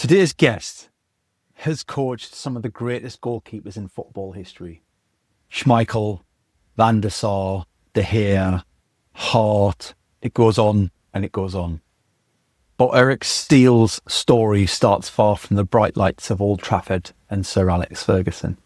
Today's guest has coached some of the greatest goalkeepers in football history. Schmeichel, Van der Sar, De Gea, Hart. It goes on and it goes on. But Eric Steele's story starts far from the bright lights of Old Trafford and Sir Alex Ferguson.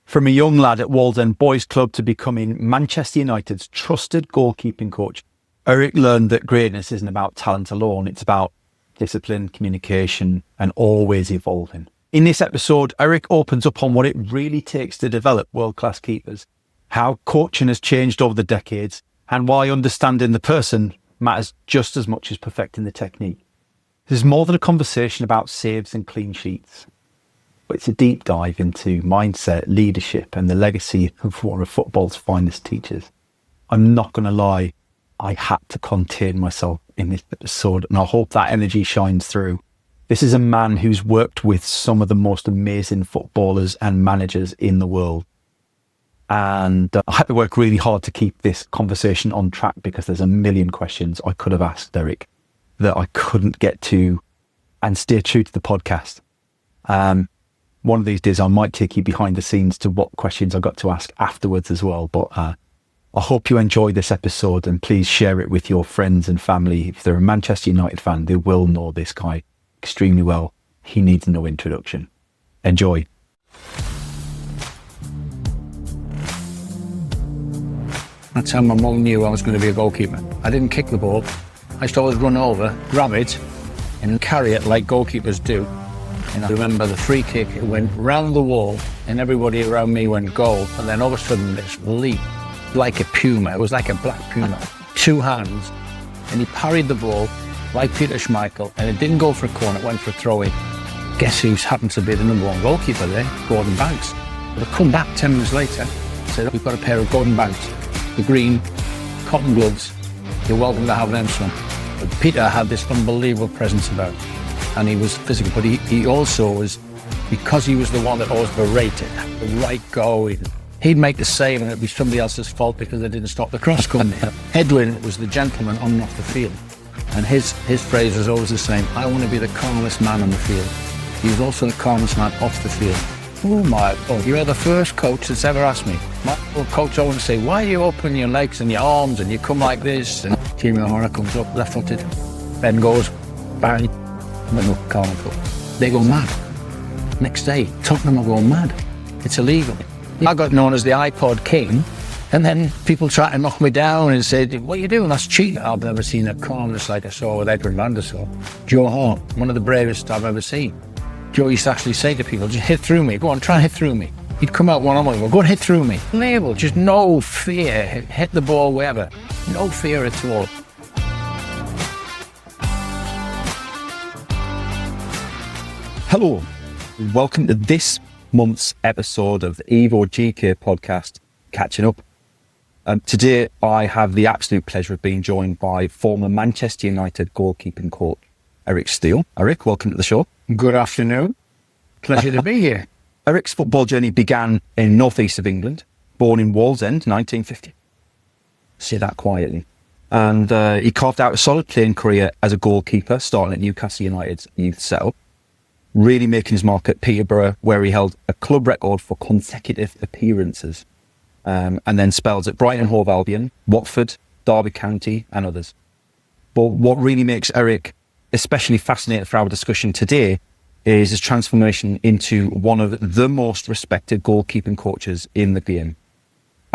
From a young lad at Wallsend Boys Club to becoming Manchester United's trusted goalkeeping coach, Eric learned that greatness isn't about talent alone. It's about discipline, communication, and always evolving. In this episode, Eric opens up on what it really takes to develop world-class keepers, how coaching has changed over the decades, and why understanding the person matters just as much as perfecting the technique. This is more than a conversation about saves and clean sheets, but it's a deep dive into mindset, leadership, and the legacy of one of football's finest teachers. I'm not going to lie, I had to contain myself in this episode, and I hope that energy shines through. This is a man who's worked with some of the most amazing footballers and managers in the world. And I had to work really hard to keep this conversation on track because there's a million questions I could have asked Eric that I couldn't get to and stay true to the podcast. One of these days I might take you behind the scenes to what questions I got to ask afterwards as well. But I hope you enjoy this episode, and please share it with your friends and family. If they're a Manchester United fan, they will know this guy extremely well. He needs no introduction. Enjoy. That's how my mum knew I was going to be a goalkeeper. I didn't kick the ball. I used to always run over, grab it, and carry it like goalkeepers do. And I remember the free kick, it went round the wall, and everybody around me went goal. And then all of a sudden, this leap, like a puma. It was like a black puma. 2 hands, and he parried the ball like Peter Schmeichel, and it didn't go for a corner, it went for a throw-in. Guess who happens to be the number 1 goalkeeper there? Gordon Banks. But I come back 10 minutes later, said, we've got a pair of Gordon Banks, the green cotton gloves. You're welcome to have them, son. But Peter had this unbelievable presence about him, and he was physical, but he also was, because he was the one that always berated, the right go. He'd make the save and it'd be somebody else's fault because they didn't stop the cross coming in. Edwin was the gentleman on and off the field. And his phrase was always the same: I want to be the calmest man on the field. He was also the calmest man off the field. Oh my God, you're the first coach that's ever asked me. My old coach always say, why do you open your legs and your arms and you come like this? And Jimmy O'Hara comes up, left-footed. Ben goes, bang. No, calm and cool. They go mad. Next day, Tottenham are going mad. It's illegal. I got known as the iPod king. And then people try to knock me down and said, what are you doing? That's cheating. I've never seen a calmness like I saw with Edwin Van der Sar. Joe Hart, one of the bravest I've ever seen. Joe used to actually say to people, just hit through me. Go on, try and hit through me. He'd come out one-on-one, go and hit through me. Label, just no fear. Hit the ball wherever. No fear at all. Hello, welcome to this month's episode of the EvoGK Podcast, Catching Up. Today I have the absolute pleasure of being joined by former Manchester United goalkeeping coach Eric Steele. Eric, welcome to the show. Good afternoon. Pleasure to be here. Eric's football journey began in northeast of England, born in Wallsend, 1950. Say that quietly. And he carved out a solid playing career as a goalkeeper, starting at Newcastle United's youth setup, really making his mark at Peterborough, where he held a club record for consecutive appearances, and then spells at Brighton and Hove Albion, Watford, Derby County, and others. But what really makes Eric especially fascinating for our discussion today is his transformation into one of the most respected goalkeeping coaches in the game.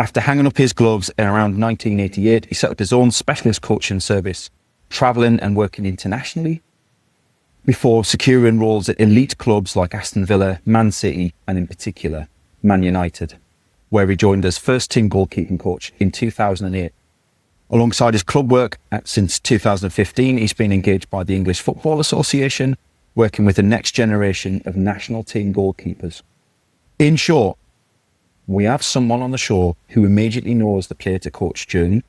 After hanging up his gloves in around 1988, he set up his own specialist coaching service, travelling and working internationally, before securing roles at elite clubs like Aston Villa, Man City, and in particular, Man United, where he joined as first-team goalkeeping coach in 2008. Alongside his club work, since 2015, he's been engaged by the English Football Association, working with the next generation of national team goalkeepers. In short, we have someone on the show who immediately knows the player-to-coach journey,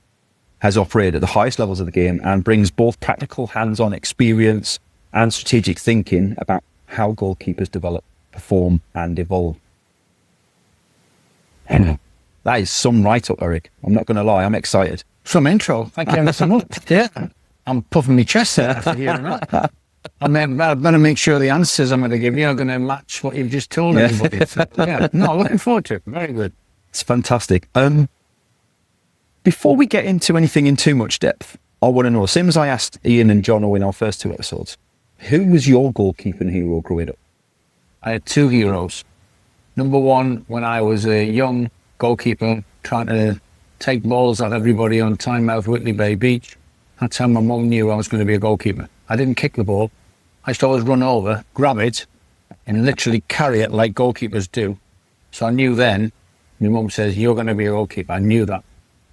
has operated at the highest levels of the game, and brings both practical hands-on experience and strategic thinking about how goalkeepers develop, perform, and evolve. That is some write-up, Eric. I'm not going to lie, I'm excited. Some intro. Thank you so much. Yeah. I'm puffing my chest there after hearing that. I better make sure the answers I'm going to give you are going to match what you've just told everybody. No, looking forward to it. Very good. It's fantastic. Before we get into anything in too much depth, I want to know, same as I asked Ian and John in our first 2 episodes, who was your goalkeeping hero growing up? I had 2 heroes. Number one, when I was a young goalkeeper trying to take balls at everybody on Tynemouth, Whitley Bay Beach, that's how my mum knew I was going to be a goalkeeper. I didn't kick the ball. I used to always run over, grab it, and literally carry it like goalkeepers do. So I knew then, my mum says, you're going to be a goalkeeper. I knew that.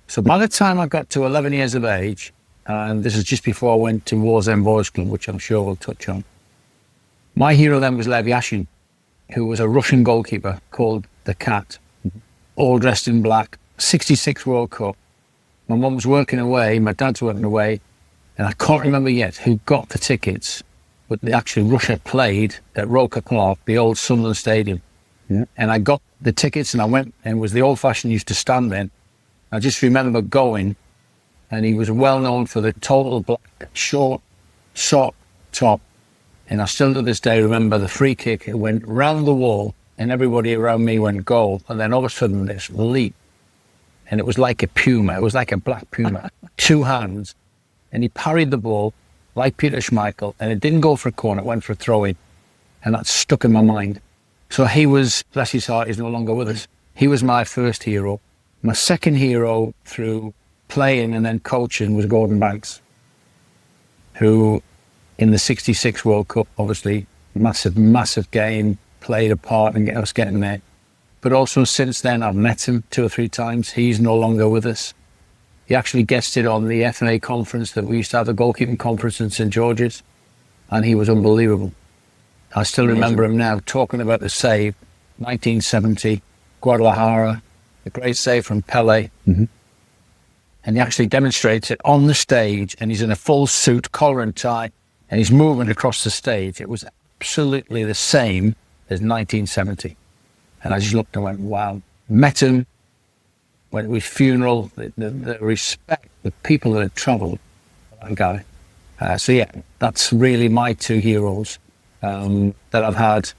So by the time I got to 11 years of age, and this is just before I went to Wallsend Boys Club, which I'm sure we'll touch on, my hero then was Lev Yashin, who was a Russian goalkeeper called the Cat, all dressed in black, 66 World Cup. My mum was working away, my dad's working away, and I can't remember yet who got the tickets, but actually Russia played at Roker Clark, the old Sunderland Stadium. Yeah. And I got the tickets and I went, and it was the old-fashioned used to stand then. I just remember going, and he was well known for the total black, short, sock top. And I still to this day remember the free kick. It went round the wall and everybody around me went goal. And then all of a sudden this leap. And it was like a puma. It was like a black puma. 2 hands. And he parried the ball like Peter Schmeichel. And it didn't go for a corner. It went for a throw-in. And that stuck in my mind. So he was, bless his heart, he's no longer with us. He was my first hero. My second hero through playing and then coaching was Gordon Banks, who in the 66 World Cup, obviously, massive game, played a part in us getting there. But also since then, I've met him 2 or 3 times. He's no longer with us. He actually guested on the FNA conference that we used to have, the goalkeeping conference in St. George's, and he was unbelievable. I still remember him now talking about the save, 1970, Guadalajara, the great save from Pele. Mm-hmm. And he actually demonstrates it on the stage, and he's in a full suit, collar and tie, and he's moving across the stage. It was absolutely the same as 1970. And I just looked and went, wow. Met him, went to his funeral, the respect, the people that had travelled, that guy. So yeah, that's really my 2 heroes that I've had.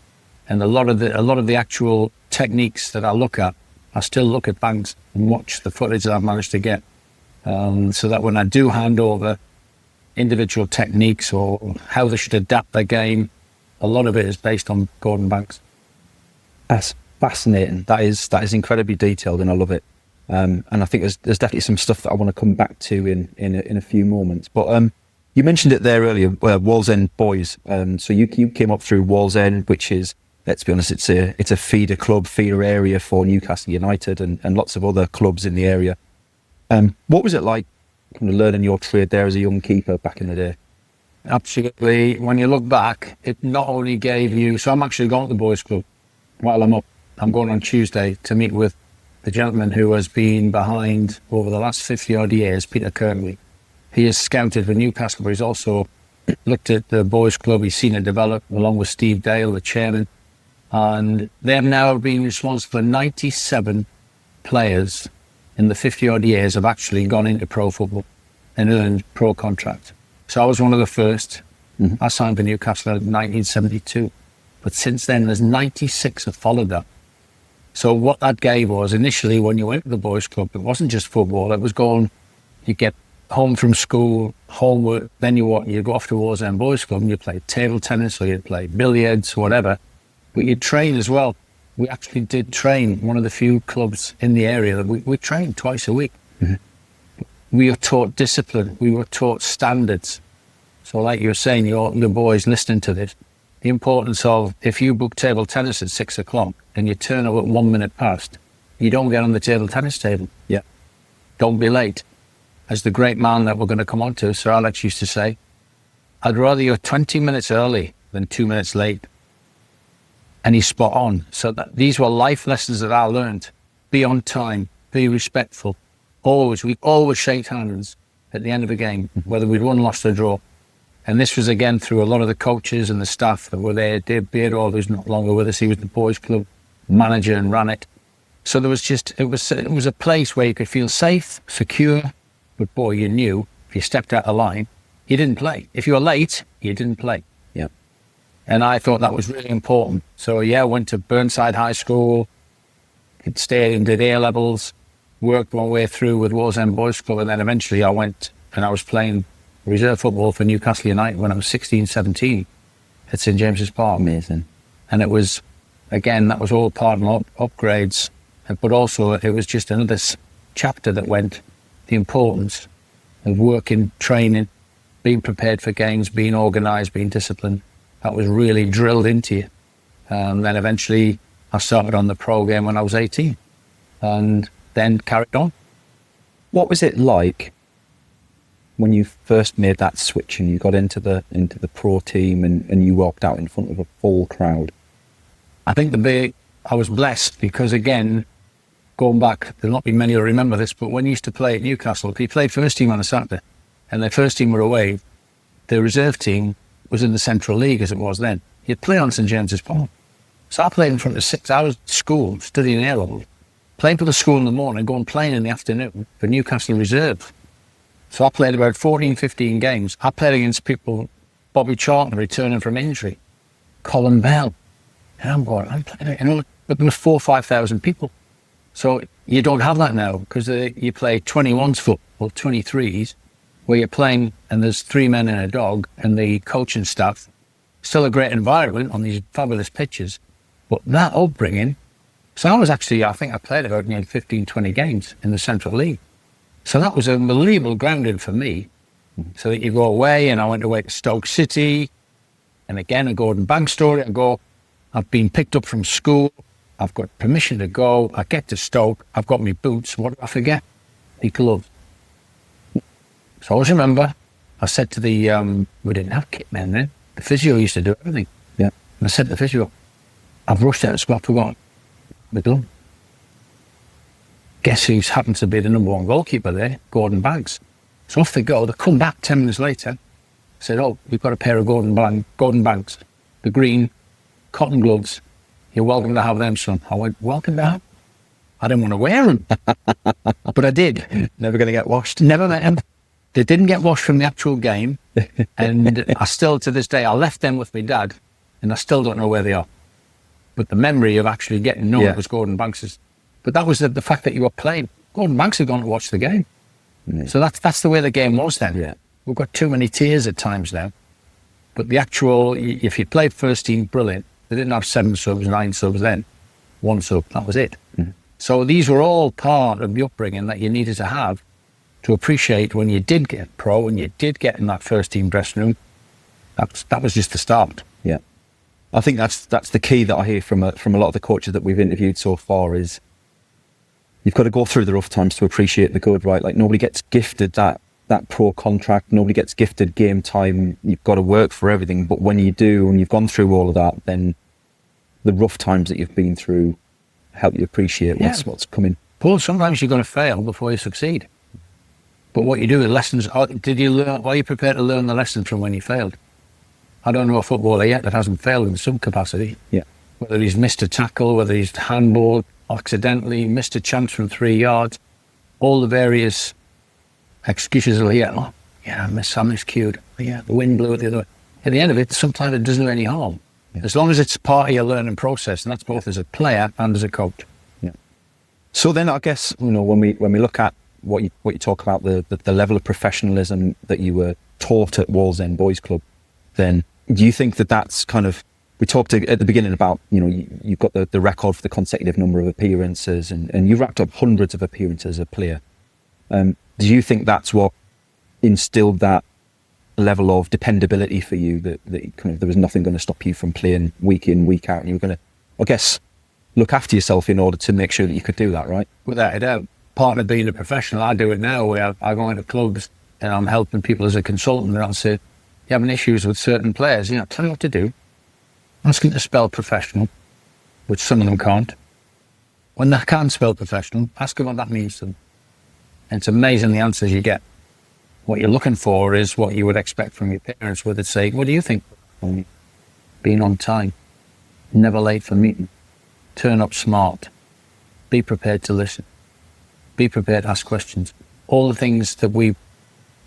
And a lot of the actual techniques that I look at, I still look at Banks and watch the footage that I've managed to get. So that when I do hand over individual techniques or how they should adapt their game, a lot of it is based on Gordon Banks. That's fascinating. That is incredibly detailed, and I love it. And I think there's definitely some stuff that I want to come back to in a few moments. But you mentioned it there earlier, Wallsend Boys. So you came up through Wallsend, which is, let's be honest, it's a feeder area for Newcastle United and lots of other clubs in the area. What was it like kind of learning your trade there as a young keeper back in the day? Absolutely. When you look back, it not only gave you... So I'm actually going to the Boys Club while I'm up. I'm going on Tuesday to meet with the gentleman who has been behind over the last 50-odd years, Peter Kirtley. He is scouted for Newcastle, but he's also looked at the Boys Club. He's seen it develop, along with Steve Dale, the chairman. And they have now been responsible for 97 players in the 50-odd years have actually gone into pro football and earned pro contract. So I was one of the first. Mm-hmm. I signed for Newcastle in 1972. But since then, there's 96 have followed that. So what that gave was, initially, when you went to the Boys Club, it wasn't just football. It was going, you get home from school, homework, then you go off to Wallsend Boys Club and you play table tennis or you play billiards, whatever. But you train as well. We actually did train, one of the few clubs in the area that we trained twice a week. Mm-hmm. We were taught discipline. We were taught standards. So like you were saying, the boys listening to this, the importance of, if you book table tennis at 6 o'clock and you turn up at 1 minute past, you don't get on the table tennis table. Yeah. Don't be late. As the great man that we're going to come on to, Sir Alex used to say, I'd rather you're 20 minutes early than 2 minutes late. And he's spot on. So these were life lessons that I learned. Be on time, be respectful. We always shake hands at the end of a game, whether we'd won, lost or draw. And this was again through a lot of the coaches and the staff that were there. Dave Beardall, who's not longer with us, he was the Boys Club manager and ran it. So there was it was a place where you could feel safe, secure, but boy, you knew if you stepped out of line, you didn't play. If you were late, you didn't play. And I thought that was really important. So yeah, I went to Burnside High School, stayed and did A-levels, worked my way through with Wallsend Boys Club, and then eventually I went and I was playing reserve football for Newcastle United when I was 16, 17 at St James's Park. Amazing. And it was, again, that was all part of my upgrades, but also it was just another chapter that went, the importance of working, training, being prepared for games, being organised, being disciplined. That was really drilled into you. Then eventually I started on the pro game when I was 18 and then carried on. What was it like when you first made that switch and you got into the pro team and you walked out in front of a full crowd? I think I was blessed because, again, going back, there'll not be many who remember this, but when you used to play at Newcastle, if you played first team on a Saturday and their first team were away, the reserve team was in the Central League as it was then. You'd play on St James's Park. So I played in front of 6 hours at school, studying A-level, playing for the school in the morning, going playing in the afternoon for Newcastle Reserve. So I played about 14, 15 games. I played against people, Bobby Charlton returning from injury, Colin Bell. And I'm playing, but there were 4,000 or 5,000 people. So you don't have that now because you play 21s football, 23s, where you're playing and there's 3 men and a dog and the coaching staff. Still a great environment on these fabulous pitches. But that upbringing, so I think I played about nearly 15, 20 games in the Central League. So that was an unbelievable grounding for me. So that you go away, and I went away to Stoke City, and again, a Gordon Banks story. I've been picked up from school, I've got permission to go, I get to Stoke, I've got my boots, what did I forget? My gloves. So I always remember, I said to we didn't have kit men then, the physio used to do everything. Yeah. And I said to the physio, I've rushed out of school, I've forgotten my glove. Guess who's happened to be the number 1 goalkeeper there? Gordon Banks. So off they go. They come back 10 minutes later, said, oh, we've got a pair of Gordon Banks, the green cotton gloves. You're welcome to have them, son. I went, welcome to have? I didn't want to wear them, but I did. Never going to get washed? Never met them. They didn't get washed from the actual game. And I still, to this day, I left them with my dad, and I still don't know where they are. But the memory of actually getting known it was Gordon Banks's. But that was the fact that you were playing. Gordon Banks had gone to watch the game. Yeah. So that's the way the game was then. Yeah. We've got too many tiers at times now. But the actual, if you played first team, brilliant. They didn't have 7 subs, 9 subs then. 1 sub, that was it. Mm-hmm. So these were all part of the upbringing that you needed to have to appreciate when you did get pro, when you did get in that first team dressing room. That was just the start. Yeah. I think that's the key that I hear from a lot of the coaches that we've interviewed so far is you've got to go through the rough times to appreciate the good, right? Like nobody gets gifted that pro contract, nobody gets gifted game time. You've got to work for everything. But when you do, and you've gone through all of that, then the rough times that you've been through help you appreciate what's coming. Paul, sometimes you're going to fail before you succeed. But what you do with lessons, did you learn? Are you prepared to learn the lesson from when you failed? I don't know a footballer yet that hasn't failed in some capacity. Yeah. Whether he's missed a tackle, whether he's handballed accidentally, missed a chance from 3 yards, all the various excuses will hear. Oh, yeah, I miscued. Yeah, the wind blew it the other way. At the end of it, sometimes it doesn't do any harm. Yeah. As long as it's part of your learning process, and that's both as a player and as a coach. Yeah. So then I guess, when we look at what you talk about, the level of professionalism that you were taught at Wallsend Boys Club, then do you think that that's kind of, we talked at the beginning about, you've got the record for the consecutive number of appearances and you racked up hundreds of appearances as a player. Do you think that's what instilled that level of dependability for you, that kind of there was nothing going to stop you from playing week in, week out, and you were going to, I guess, look after yourself in order to make sure that you could do that, right? Without a doubt. Part of being a professional, I do it now, where I go into clubs and I'm helping people as a consultant, and I'll say, you're having issues with certain players, tell me what to do. Ask them to spell professional, which some of them can't. When they can't spell professional, ask them what that means to them. And it's amazing the answers you get. What you're looking for is what you would expect from your parents, where they'd say, what do you think? Being on time, never late for meeting, turn up smart, be prepared to listen, be prepared to ask questions. All the things that we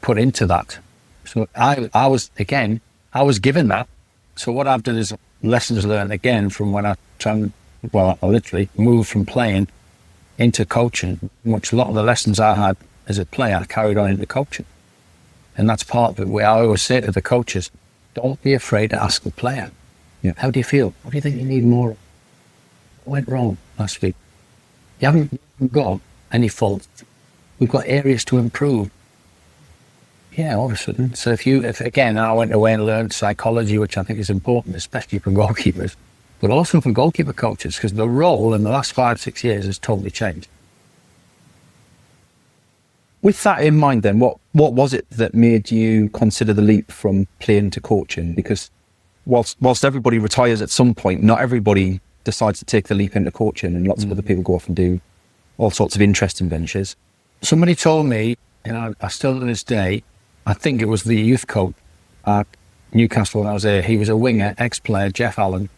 put into that. So I was given that So what I've done is lessons learned again from when I literally moved from playing into coaching, which a lot of the lessons I had as a player I carried on into coaching. And that's part of it, where I always say to the coaches, don't be afraid to ask the player. Yeah. How do you feel? What do you think you need more of? What went wrong last week? You haven't got any faults. We've got areas to improve. Yeah, all of a sudden. So if again, I went away and learned psychology, which I think is important, especially for goalkeepers, but also for goalkeeper coaches, because the role in the last 5-6 years has totally changed. With that in mind then, what was it that made you consider the leap from playing to coaching? Because whilst everybody retires at some point, not everybody decides to take the leap into coaching, and lots of other people go off and do all sorts of interesting ventures. Somebody told me, and I still to this day, I think it was the youth coach at Newcastle when I was there. He was a winger, ex-player, Jeff Allen.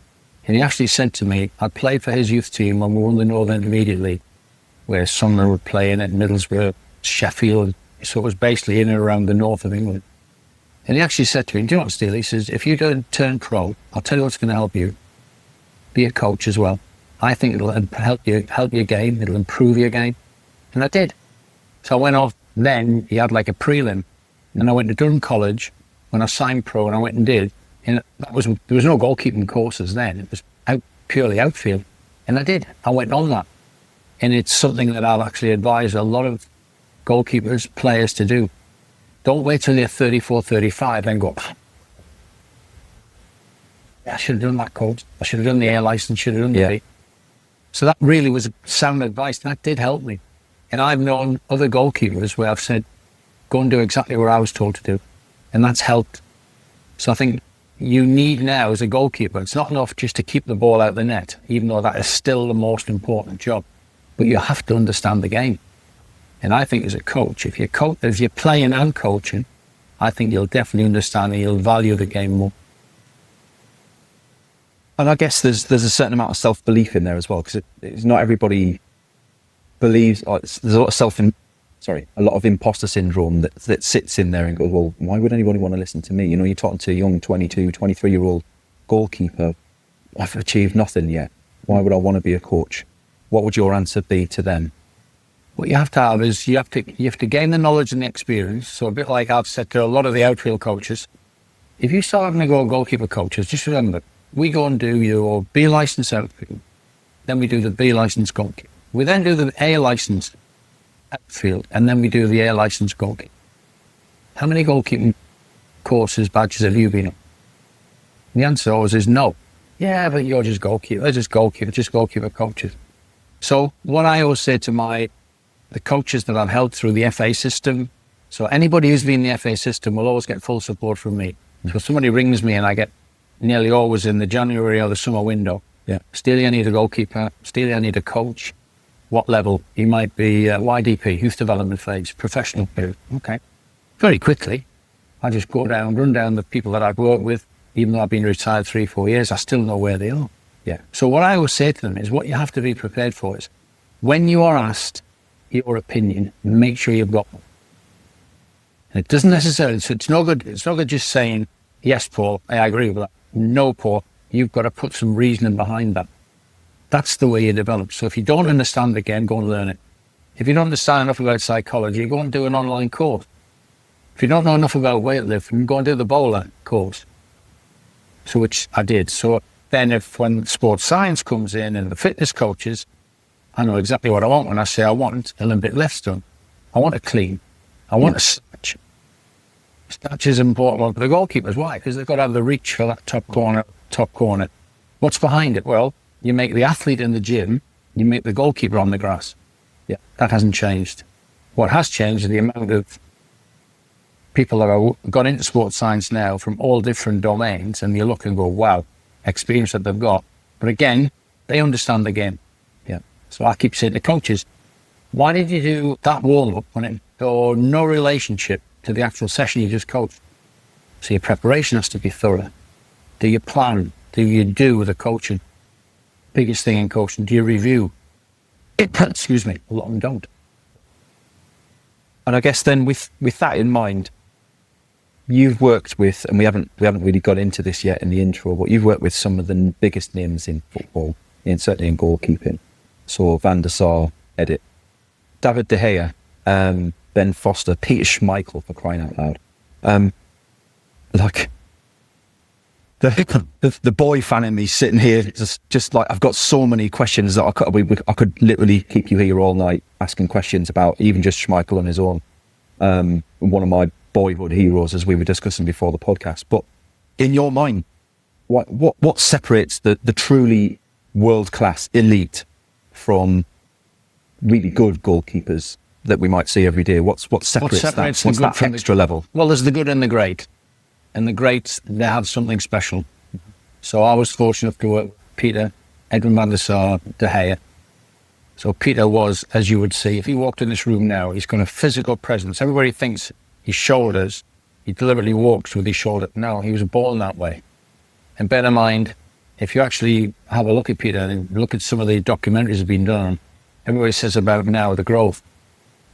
And he actually said to me, I played for his youth team when we won the Northern Intermediate League, where Sunderland were playing at Middlesbrough, Sheffield. So it was basically in and around the north of England. And he actually said to me, do you know what, Steele? He says, if you don't turn pro, I'll tell you what's going to help you. Be a coach as well. I think it'll help your game. It'll improve your game. And I did. So I went off. Then he had like a prelim. And I went to Durham College when I signed pro, and I went and did. And there was no goalkeeping courses then. It was purely outfield. And I did. I went on that. And it's something that I'll actually advise a lot of goalkeepers, players to do. Don't wait till you're 34, 35, then go, I should have done that course. I should have done the A license, should have done the B. So that really was sound advice. That did help me. And I've known other goalkeepers where I've said, go and do exactly what I was told to do. And that's helped. So I think you need now as a goalkeeper, it's not enough just to keep the ball out of the net, even though that is still the most important job. But you have to understand the game. And I think as a coach, if you're playing and coaching, I think you'll definitely understand and you'll value the game more. And I guess there's a certain amount of self-belief in there as well, because it's not everybody believes, there's a lot of imposter syndrome that sits in there and goes, well, why would anybody want to listen to me? You know, you're talking to a young 22, 23-year-old goalkeeper. I've achieved nothing yet. Why would I want to be a coach? What would your answer be to them? What you have to have is you have to gain the knowledge and the experience. So a bit like I've said to a lot of the outfield coaches, if you start having to go goalkeeper coaches, just remember, we go and do your B license outfield, then we do the B license goalkeeper. We then do the A license outfield, and then we do the A license goalkeeper. How many goalkeeping courses, badges have you been on? The answer always is no. Yeah, but you're just goalkeeper. They're just goalkeeper coaches. So what I always say to the coaches that I've helped through the FA system, so anybody who's been in the FA system will always get full support from me. So if somebody rings me, and I get nearly always in the January or the summer window, Steele, I need a goalkeeper. Steele, I need a coach. What level? He might be YDP, youth development phase, professional period. Okay. Very quickly, I just run down the people that I've worked with. Even though I've been retired 3-4 years, I still know where they are. Yeah. So what I always say to them is, what you have to be prepared for is, when you are asked your opinion, make sure you've got one. And it doesn't necessarily, so it's no good just saying, yes, Paul, I agree with that. No, Paul, you've got to put some reasoning behind that. That's the way you develop. So if you don't understand the game, go and learn it. If you don't understand enough about psychology, go and do an online course. If you don't know enough about weightlifting, go and do the bowler course. So which I did. So then when sports science comes in and the fitness coaches, I know exactly what I want when I say I want Olympic lifts done. I want a clean. I want a snatch. Snatch is important for the goalkeepers. Why? Because they've got to have the reach for that top corner. What's behind it? Well, you make the athlete in the gym, you make the goalkeeper on the grass. Yeah, that hasn't changed. What has changed is the amount of people that have gone into sports science now from all different domains, and you look and go, wow, experience that they've got. But again, they understand the game. Yeah. So I keep saying to coaches, why did you do that warm-up when it or no relationship to the actual session you just coached? So your preparation has to be thorough. Do you plan? Do you do the coaching? Biggest thing in coaching, do you review? Excuse me, a lot of them don't. And I guess then with that in mind, you've worked with, and we haven't really got into this yet in the intro, but you've worked with some of the biggest names in football, and certainly in goalkeeping. So Van der Sar, Edit, David De Gea, Ben Foster, Peter Schmeichel, for crying out loud. Like the boy fan in me sitting here, just like, I've got so many questions that I could literally keep you here all night asking questions about even just Schmeichel on his own. One of my boyhood heroes, as we were discussing before the podcast. But in your mind, what separates the truly world-class elite from really good goalkeepers that we might see every day? What separates that? What's that extra level? Well, there's the good and the great. And the greats, they have something special. So I was fortunate enough to work with Peter, Edwin van der Sar, De Gea. So Peter was, as you would see, if he walked in this room now, he's got a physical presence. Everybody thinks his shoulders, he deliberately walks with his shoulder. No, he was born that way. And bear in mind, if you actually have a look at Peter and look at some of the documentaries that have been done, everybody says about now the growth.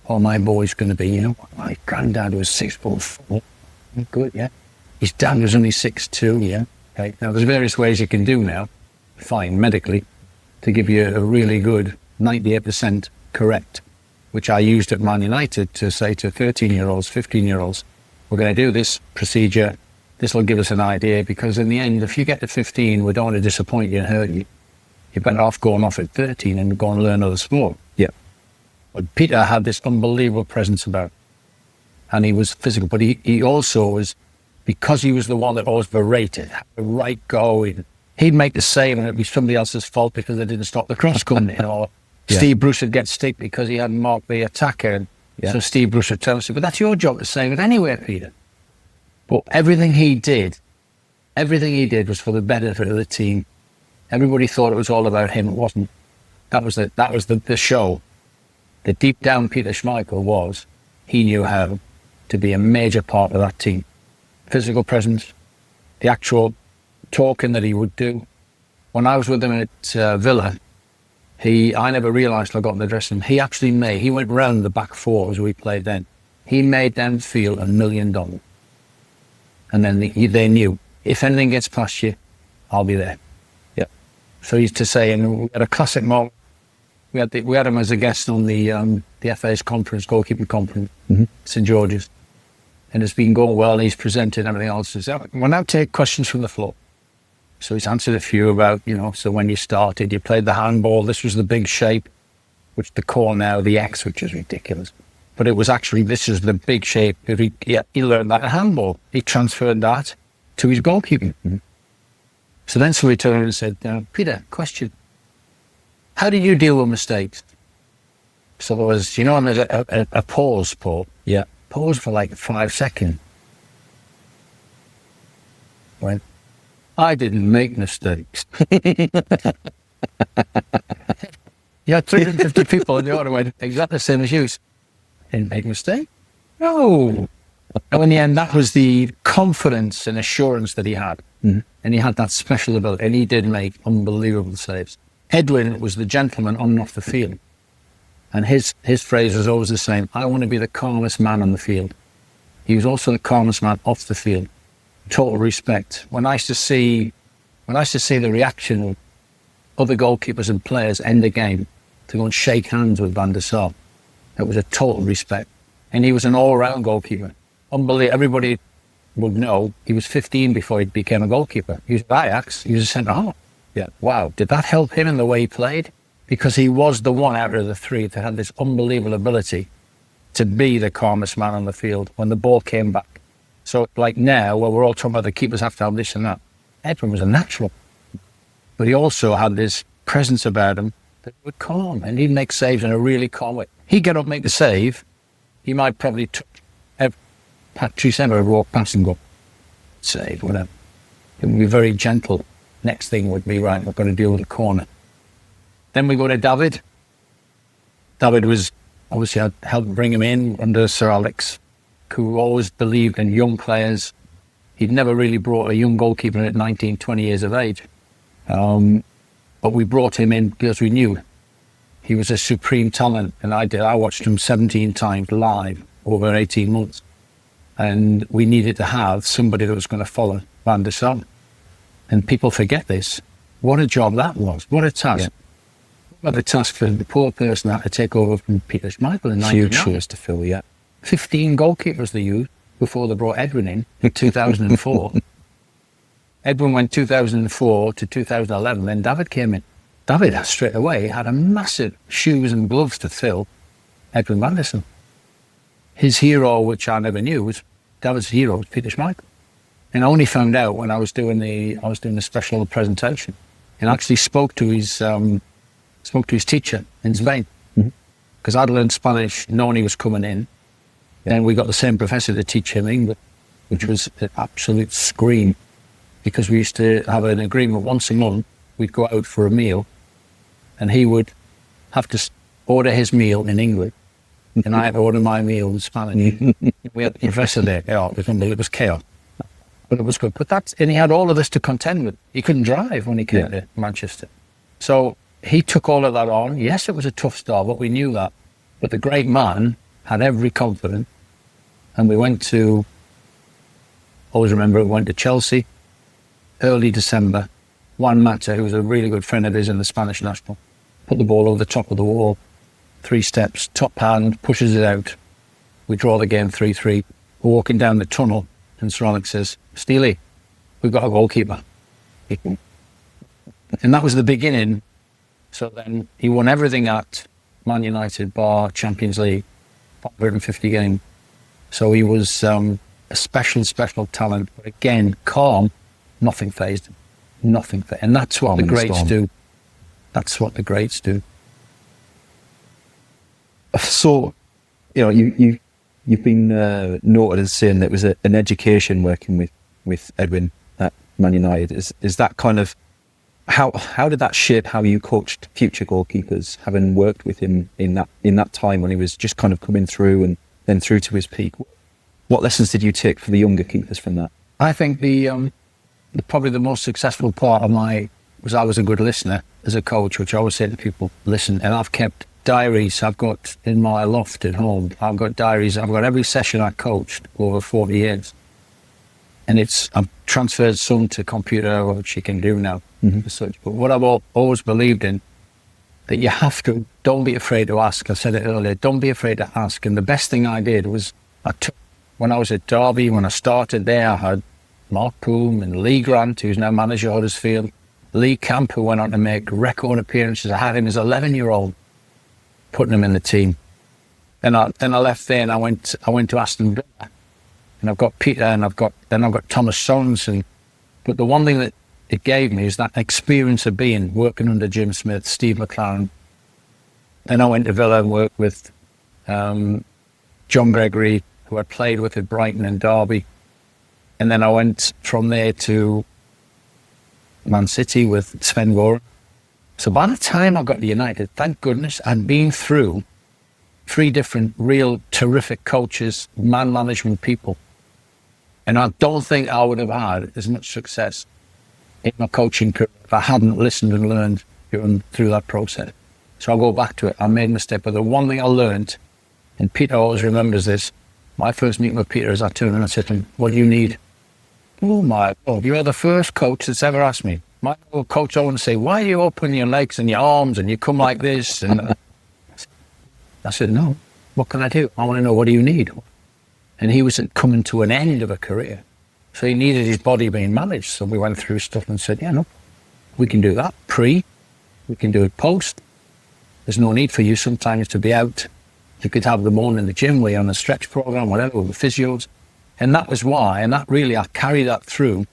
Oh, my boy's going to be, my granddad was 6'4". Good, yeah. His dad was only 6'2", yeah. Okay. Now, there's various ways you can do now, fine, medically, to give you a really good 98% correct, which I used at Man United to say to 13-year-olds, 15-year-olds, we're going to do this procedure. This will give us an idea, because in the end, if you get to 15, we don't want to disappoint you and hurt you. You're better off going off at 13 and go and learn another sport. Yeah. But Peter had this unbelievable presence about him. And he was physical, but he also was, because he was the one that always berated, had the right go in. He'd make the save and it'd be somebody else's fault because they didn't stop the cross coming in. Or Steve Bruce would get stick because he hadn't marked the attacker. And so Steve Bruce would tell us, but that's your job to save it anyway, Peter. But everything he did was for the benefit of the team. Everybody thought it was all about him. It wasn't. That was the show. The deep down Peter Schmeichel was, he knew how to be a major part of that team. Physical presence, the actual talking that he would do. When I was with him at Villa, I never realised till I got in the dressing room, he went round the back four as we played then. He made them feel $1 million. And then they knew, if anything gets past you, I'll be there. Yeah. So he used to say, and we had a classic moment, we had him as a guest on the FA's conference, Goalkeeping conference, St George's. And it's been going well, he's presented and everything else. So we'll now take questions from the floor. So he's answered a few about, so when you started, you played the handball, this was the big shape, which they call now the X, which is ridiculous. But it was actually, this is the big shape. He learned that at handball. He transferred that to his goalkeeping. So then somebody turned and said, Peter, question. How did you deal with mistakes? So there was, and there's a pause, Paul. Yeah. Pause for like 5 seconds. When I didn't make mistakes. You had 350 people in the order went exactly the same as you. Didn't make a mistake? No. And in the end, that was the confidence and assurance that he had. And he had that special ability, and he did make unbelievable saves. Edwin was the gentleman on and off the field. And his phrase was always the same, I want to be the calmest man on the field. He was also the calmest man off the field. Total respect. When I used to see the reaction of other goalkeepers and players end the game to go and shake hands with Van der Sar, it was a total respect. And he was an all-round goalkeeper. Unbelievable. Everybody would know he was 15 before he became a goalkeeper. He was at Ajax, he was a centre-half. Yeah. Wow, did that help him in the way he played? Because he was the one out of the three that had this unbelievable ability to be the calmest man on the field when the ball came back. So like now, where we're all talking about the keepers have to have this and that, Edwin was a natural. But he also had this presence about him that would calm, and he'd make saves in a really calm way. He'd get up, make the save, he might probably Patrice Emma would walk past and go, save, whatever. It would be very gentle. Next thing would be, right, we're going to deal with the corner. Then we go to David. David was, obviously, I helped bring him in under Sir Alex, who always believed in young players. He'd never really brought a young goalkeeper at 19, 20 years of age. But we brought him in because we knew he was a supreme talent. And I watched him 17 times live over 18 months. And we needed to have somebody that was going to follow Van der Sar. And people forget this. What a job that was. What a task. What a task for the poor person that had to take over from Peter Schmeichel in 1999. Huge shoes to fill, yeah. 15 goalkeepers they used before they brought Edwin in 2004. Edwin went 2004 to 2011, then David came in. David straight away had a massive shoes and gloves to fill Edwin van der Sar. His hero, which I never knew, was David's hero was Peter Schmeichel. And I only found out when I was doing the special presentation, and actually spoke to his teacher in Spain, because I'd learned Spanish knowing he was coming in. Then we got the same professor to teach him English, which was an absolute scream, because we used to have an agreement once a month. We'd go out for a meal, and he would have to order his meal in English, and I had to order my meal in Spanish. We had the professor there. It was chaos, but it was good. And he had all of this to contend with. He couldn't drive when he came to Manchester, so he took all of that on. Yes, it was a tough start, but we knew that. But the great man had every confidence, and we went to. Always remember, we went to Chelsea, early December. Juan Mata, who was a really good friend of his in the Spanish national, put the ball over the top of the wall, 3 steps, top hand, pushes it out. We draw the game 3-3. We're walking down the tunnel, and Sir Alex says, "Steele, we've got a goalkeeper." And that was the beginning. So then he won everything at Man United, bar Champions League, 550 games. So he was a special talent. But again, calm, nothing fazed him. Nothing. And that's what the greats do. That's what the greats do. So, you've been noted as saying that it was an education working with Edwin at Man United. Is that kind of how did that shape how you coached future goalkeepers, having worked with him in that time when he was just kind of coming through and then through to his peak? What lessons did you take for the younger keepers from that? I think probably the most successful part of was I was a good listener as a coach, which I always say to people, listen. And I've kept diaries. I've got in my loft at home, I've got diaries. I've got every session I coached over 40 years. And I've transferred some to computer, which you can do now. As such. But what I've always believed in, that you have to, don't be afraid to ask. I said it earlier, don't be afraid to ask. And the best thing I did was, when I was at Derby, when I started there, I had Mark Poom and Lee Grant, who's now manager of Huddersfield, Lee Camp, who went on to make record appearances. I had him as 11-year-old, putting him in the team. And I left there and I went to Aston Villa. And I've got Peter and I've got Thomas Sorensen. But the one thing that it gave me is that experience of working under Jim Smith, Steve McLaren. Then I went to Villa and worked with John Gregory, who I played with at Brighton and Derby. And then I went from there to Man City with Sven Goran. So by the time I got to United, thank goodness, I'd been through 3 different real terrific coaches, man management people. And I don't think I would have had as much success in my coaching career if I hadn't listened and learned through that process. So I'll go back to it. I made a mistake, but the one thing I learned, and Peter always remembers this, my first meeting with Peter is I turned and I said to him, "What do you need?" "Oh my God, you're the first coach that's ever asked me." My old coach always say, "Why are you opening your legs and your arms and you come like this?" And I said, "No, what can I do? I want to know, what do you need?" And he was coming to an end of a career. So he needed his body being managed. So we went through stuff and said, "Yeah, no, we can do that. We can do it post. There's no need for you sometimes to be out. You could have them on in the gym, we're on a stretch program, whatever, with physios." And that was why, and that really, I carried that through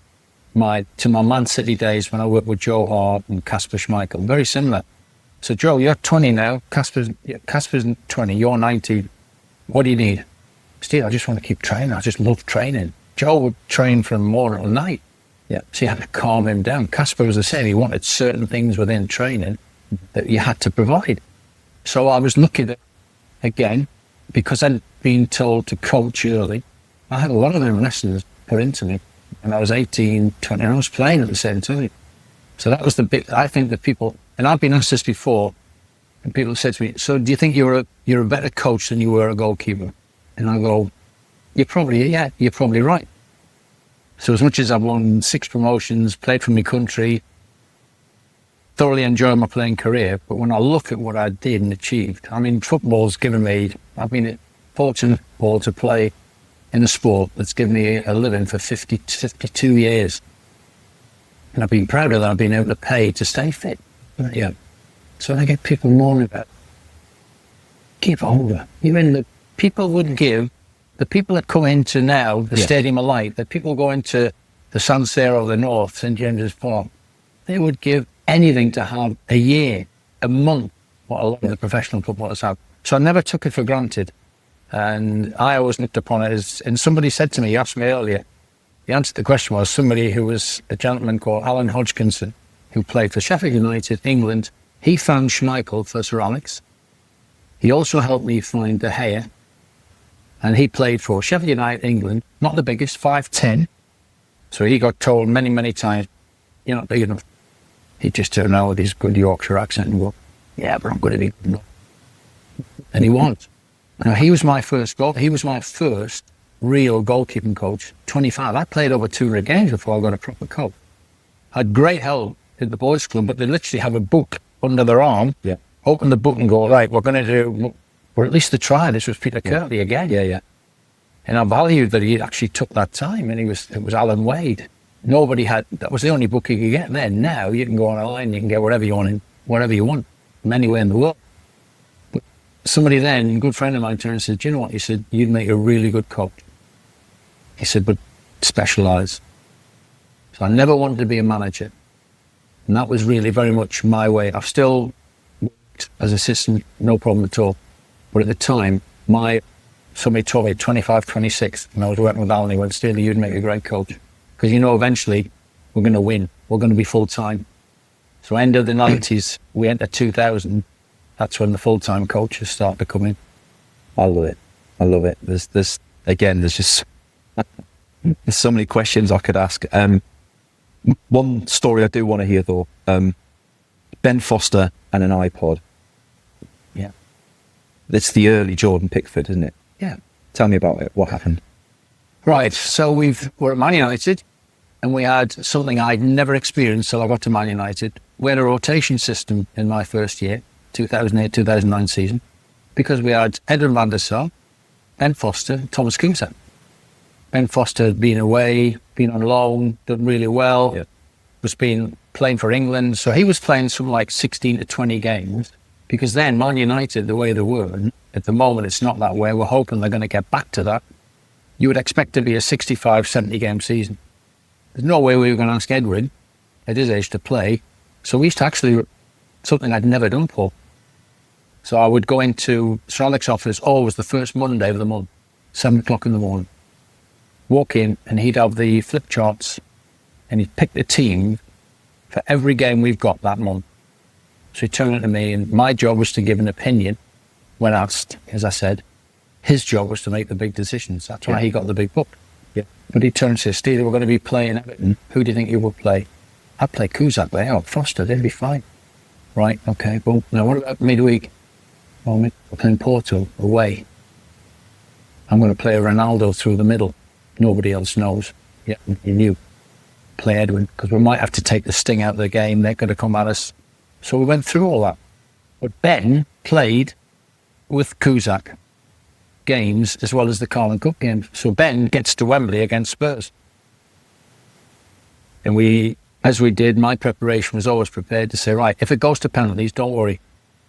to my Man City days when I worked with Joe Hart and Kasper Schmeichel. Very similar. So Joe, you're 20 now, Kasper's 20, you're 19. What do you need? "Steve, I just want to keep training. I just love training." Joe would train from morning till night. Yeah. So you had to calm him down. Kasper was the same. He wanted certain things within training that you had to provide. So I was lucky that, again, because I'd been told to coach early, I had a lot of them lessons put into me. And I was 18, 20, and I was playing at the same time. So that was the bit, I think that people, and I've been asked this before, and people said to me, "So do you think you're a better coach than you were a goalkeeper?" And I go, you're probably right. So as much as I've won 6 promotions, played for my country, thoroughly enjoyed my playing career, but when I look at what I did and achieved, I mean, football's given me, I've been fortunate to play in a sport that's given me a living for 52 years. And I've been proud of that. I've been able to pay to stay fit. Yeah. So I get people moaning about, give over. The people would give, the people that come into now, the Stadium of Light, the people go into the San Siro, the North, St James's Park, they would give anything to have a year, a month, what a lot of the professional footballers have. So I never took it for granted. And I always looked upon it as, and somebody said to me, you asked me earlier, the answer to the question was somebody who was a gentleman called Alan Hodgkinson, who played for Sheffield United, England. He found Schmeichel for Sir Alex. He also helped me find De Gea. And he played for Sheffield United, England, not the biggest, 5'10". So he got told many, many times, you're not big enough. He just turned out with his good Yorkshire accent and go, yeah, but I'm going to be good enough. And he was. Now, he was my first real goalkeeping coach, 25. I played over 200 games before I got a proper coach. I had great help in the boys club, but they literally have a book under their arm, open the book and go, right, we're going to do, or at least to try. This was Peter Kirtley again. Yeah. And I valued that he actually took that time, and it was Alan Wade. Nobody had, that was the only book you could get then. Now you can go online, you can get whatever you want from anywhere in the world. But somebody then, a good friend of mine, turned and said, do you know what? He said, you'd make a really good coach. He said, but specialise. So I never wanted to be a manager. And that was really very much my way. I've still worked as assistant, no problem at all. But at the time, somebody told me at 25, 26, and I was working with Alan, he went, Steele, you'd make a great coach. Because eventually we're going to win. We're going to be full-time. So end of the 90s, we enter 2000. That's when the full-time coaches start to come in. I love it. There's just there's so many questions I could ask. One story I do want to hear though, Ben Foster and an iPod. Yeah. It's the early Jordan Pickford, isn't it? Yeah. Tell me about it. What happened? Right. So we're at Man United, and we had something I'd never experienced till I got to Man United. We had a rotation system in my first year, 2008-2009 season, because we had Edwin van der Sar, Ben Foster, Thomas Kuhn. Ben Foster had been away, been on loan, done really well, was playing for England. So he was playing something like 16 to 20 games, because then Man United, the way they were, at the moment it's not that way. We're hoping they're going to get back to that. You would expect to be a 65, 70 game season. There's no way we were going to ask Edwin at his age to play. So we used to actually, something I'd never done before. So I would go into Sir Alex's office always the first Monday of the month, 7 o'clock in the morning. Walk in and he'd have the flip charts and he'd pick the team for every game we've got that month. So he'd turn it to me and my job was to give an opinion when asked, as I said. His job was to make the big decisions. That's why he got the big book. Yeah. But he turned and said, Steele, we're going to be playing Everton. Who do you think you would play? I'd play Kuzak there, or Foster, they'd be fine. Right, okay, well, now what about midweek? Well, we're playing Porto, away. I'm going to play Ronaldo through the middle. Nobody else knows. Yeah, you knew. Play Edwin, because we might have to take the sting out of the game. They're going to come at us. So we went through all that. But Ben played with Kuzak games as well as the Carling Cup games. So Ben gets to Wembley against Spurs. And as we did, my preparation was always prepared to say, right, if it goes to penalties, don't worry.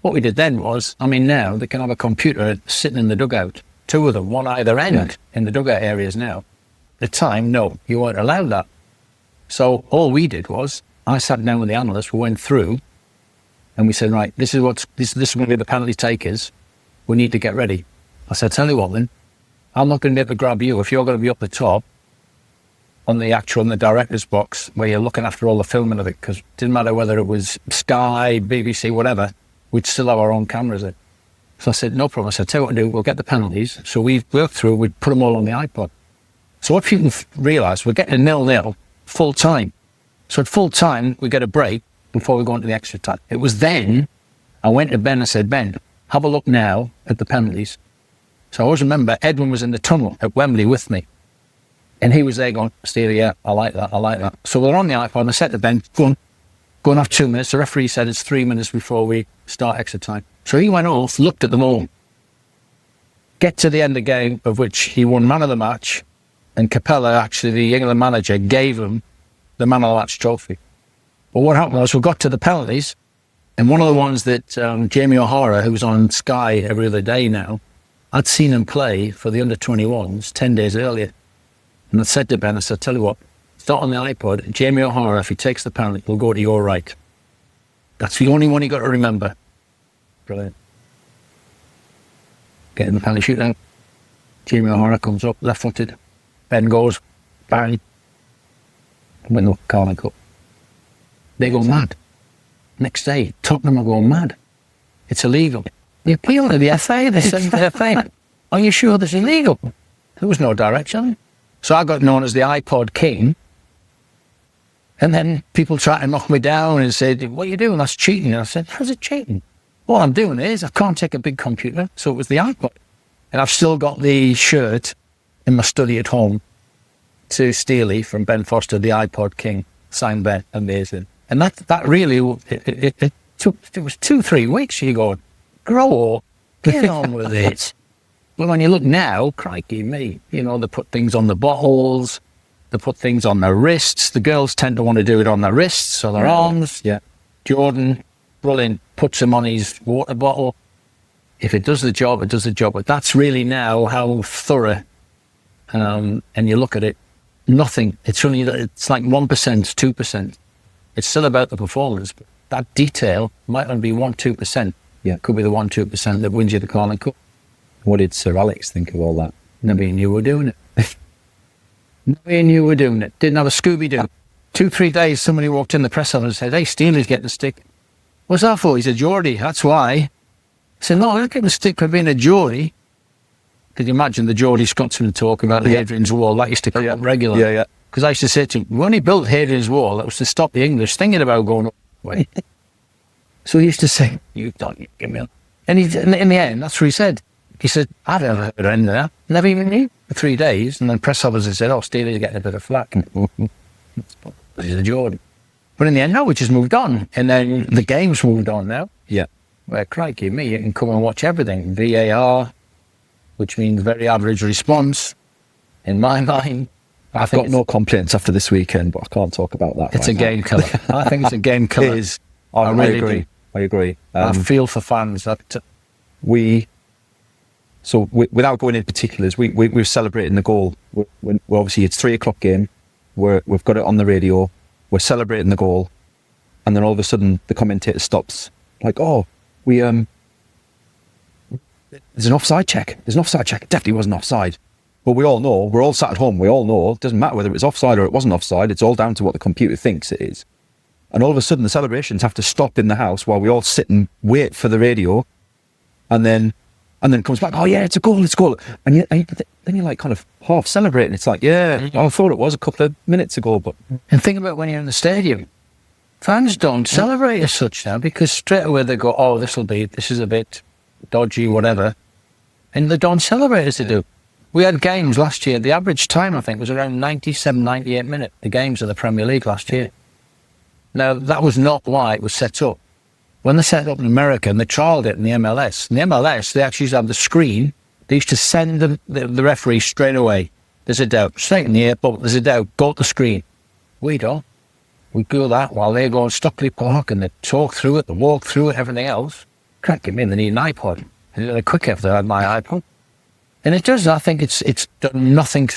What we did then was, now they can have a computer sitting in the dugout, 2 of them, one either end in the dugout areas now. At the time, no, you weren't allowed that. So all we did was, I sat down with the analysts, we went through, and we said, right, this is going to be the penalty takers. We need to get ready. I said, tell you what then, I'm not going to be able to grab you if you're going to be up the top on the director's box where you're looking after all the filming of it, because it didn't matter whether it was Sky, BBC, whatever, we'd still have our own cameras in. So I said, no problem. I said, tell you what to do, we'll get the penalties. So we worked through, we'd put them all on the iPod. So what people realise, we're getting 0-0 full time. So at full time, we get a break before we go into the extra time. It was then I went to Ben and said, Ben, have a look now at the penalties. So I always remember Edwin was in the tunnel at Wembley with me. And he was there going, Steele, yeah, I like that. So we're on the iPod and I said to Ben, go and have 2 minutes. The referee said it's 3 minutes before we start extra time. So he went off, looked at them all. Get to the end of the game, of which he won man of the match. And Capella, actually the England manager, gave him the man of the match trophy. But what happened was we got to the penalties. And one of the ones that Jamie O'Hara, who's on Sky every other day now, I'd seen him play for the under-21s 10 days earlier. And I said to Ben, I said, tell you what, start on the iPod. Jamie O'Hara, if he takes the penalty, will go to your right. That's the only one you got to remember. Brilliant. Getting the penalty shootout. Jamie O'Hara comes up, left-footed. Ben goes, bang. Win the Carling Cup. They go mad. Next day, Tottenham are going mad. It's illegal. They appeal to the FA. They said to the FA, are you sure this is illegal? There was no direction. So I got known as the iPod King. And then people tried to knock me down and said, what are you doing? That's cheating. And I said, how's it cheating? All I'm doing is I can't take a big computer. So it was the iPod. And I've still got the shirt in my study at home to Steele from Ben Foster, the iPod King, signed Ben. Amazing. And that really, it was 2-3 weeks. You go, grow up, get on with it. Well, when you look now, crikey me, you know, they put things on the bottles, they put things on their wrists. The girls tend to want to do it on their wrists or their arms. Yeah. Jordan, brilliant, puts him on his water bottle. If it does the job, it does the job. But that's really now how thorough, and you look at it, nothing. It's like 1%, 2%. It's still about the performance, but that detail might only be 1-2%. Yeah. Could be the 1-2% that wins you the Carling Cup. What did Sir Alex think of all that? Nobody knew we were doing it. Nobody knew we were doing it. Didn't have a Scooby-Doo. 2-3 days, somebody walked in the press office and said, hey, Steele's getting a stick. What's that for? He said, Geordie, that's why. I said, no, I'm not getting a stick for being a Geordie. Could you imagine the Geordie Scotsman talk about Hadrian's Wall? That used to come up regularly. Yeah. Because I used to say to him, we only built Hadrian's Wall, that was to stop the English thinking about going up the way. So he used to say, you don't give me a... And in the end, that's what he said. He said, I've never heard of any of that. Never even knew. For 3 days. And then press officers said, oh, Steele's getting a bit of flack. He's a Geordie. But in the end, no, we just moved on. And then the game's moved on now. Yeah. Where, crikey me, you can come and watch everything. VAR, which means very average response. In my mind, I've got no complaints after this weekend, but I can't talk about that. It's a game killer. I think it's a game killer. It is. I really agree. do. I agree. I feel for fans. Without going into particulars, we're celebrating the goal. We're obviously, it's 3:00 game. We've got it on the radio. We're celebrating the goal. And then all of a sudden, the commentator stops. Like, oh, there's an offside check. There's an offside check. It definitely wasn't offside. But we all know, we're all sat at home, we all know, it doesn't matter whether it was offside or it wasn't offside, it's all down to what the computer thinks it is. And all of a sudden the celebrations have to stop in the house while we all sit and wait for the radio, and then it comes back, oh yeah, it's a goal. And then you're like kind of half celebrating. It's like, yeah, I thought it was a couple of minutes ago, but... And think about when you're in the stadium. Fans don't celebrate as such now, because straight away they go, oh, this is a bit dodgy, whatever. And they don't celebrate as they do. We had games last year, the average time, I think, was around 97, 98 minutes, the games of the Premier League last year. Now, that was not why it was set up. When they set it up in America and they trialled it in the MLS, they actually used to have the screen. They used to send the referee straight away. There's a doubt. Straight in the air, but there's a doubt. Go to the screen. We don't. We do that while they go on Stockley Park and they talk through it, they walk through it, everything else. Can't get me in, they need an iPod. And they're quick after I had my iPod. And it does, I think it's done nothing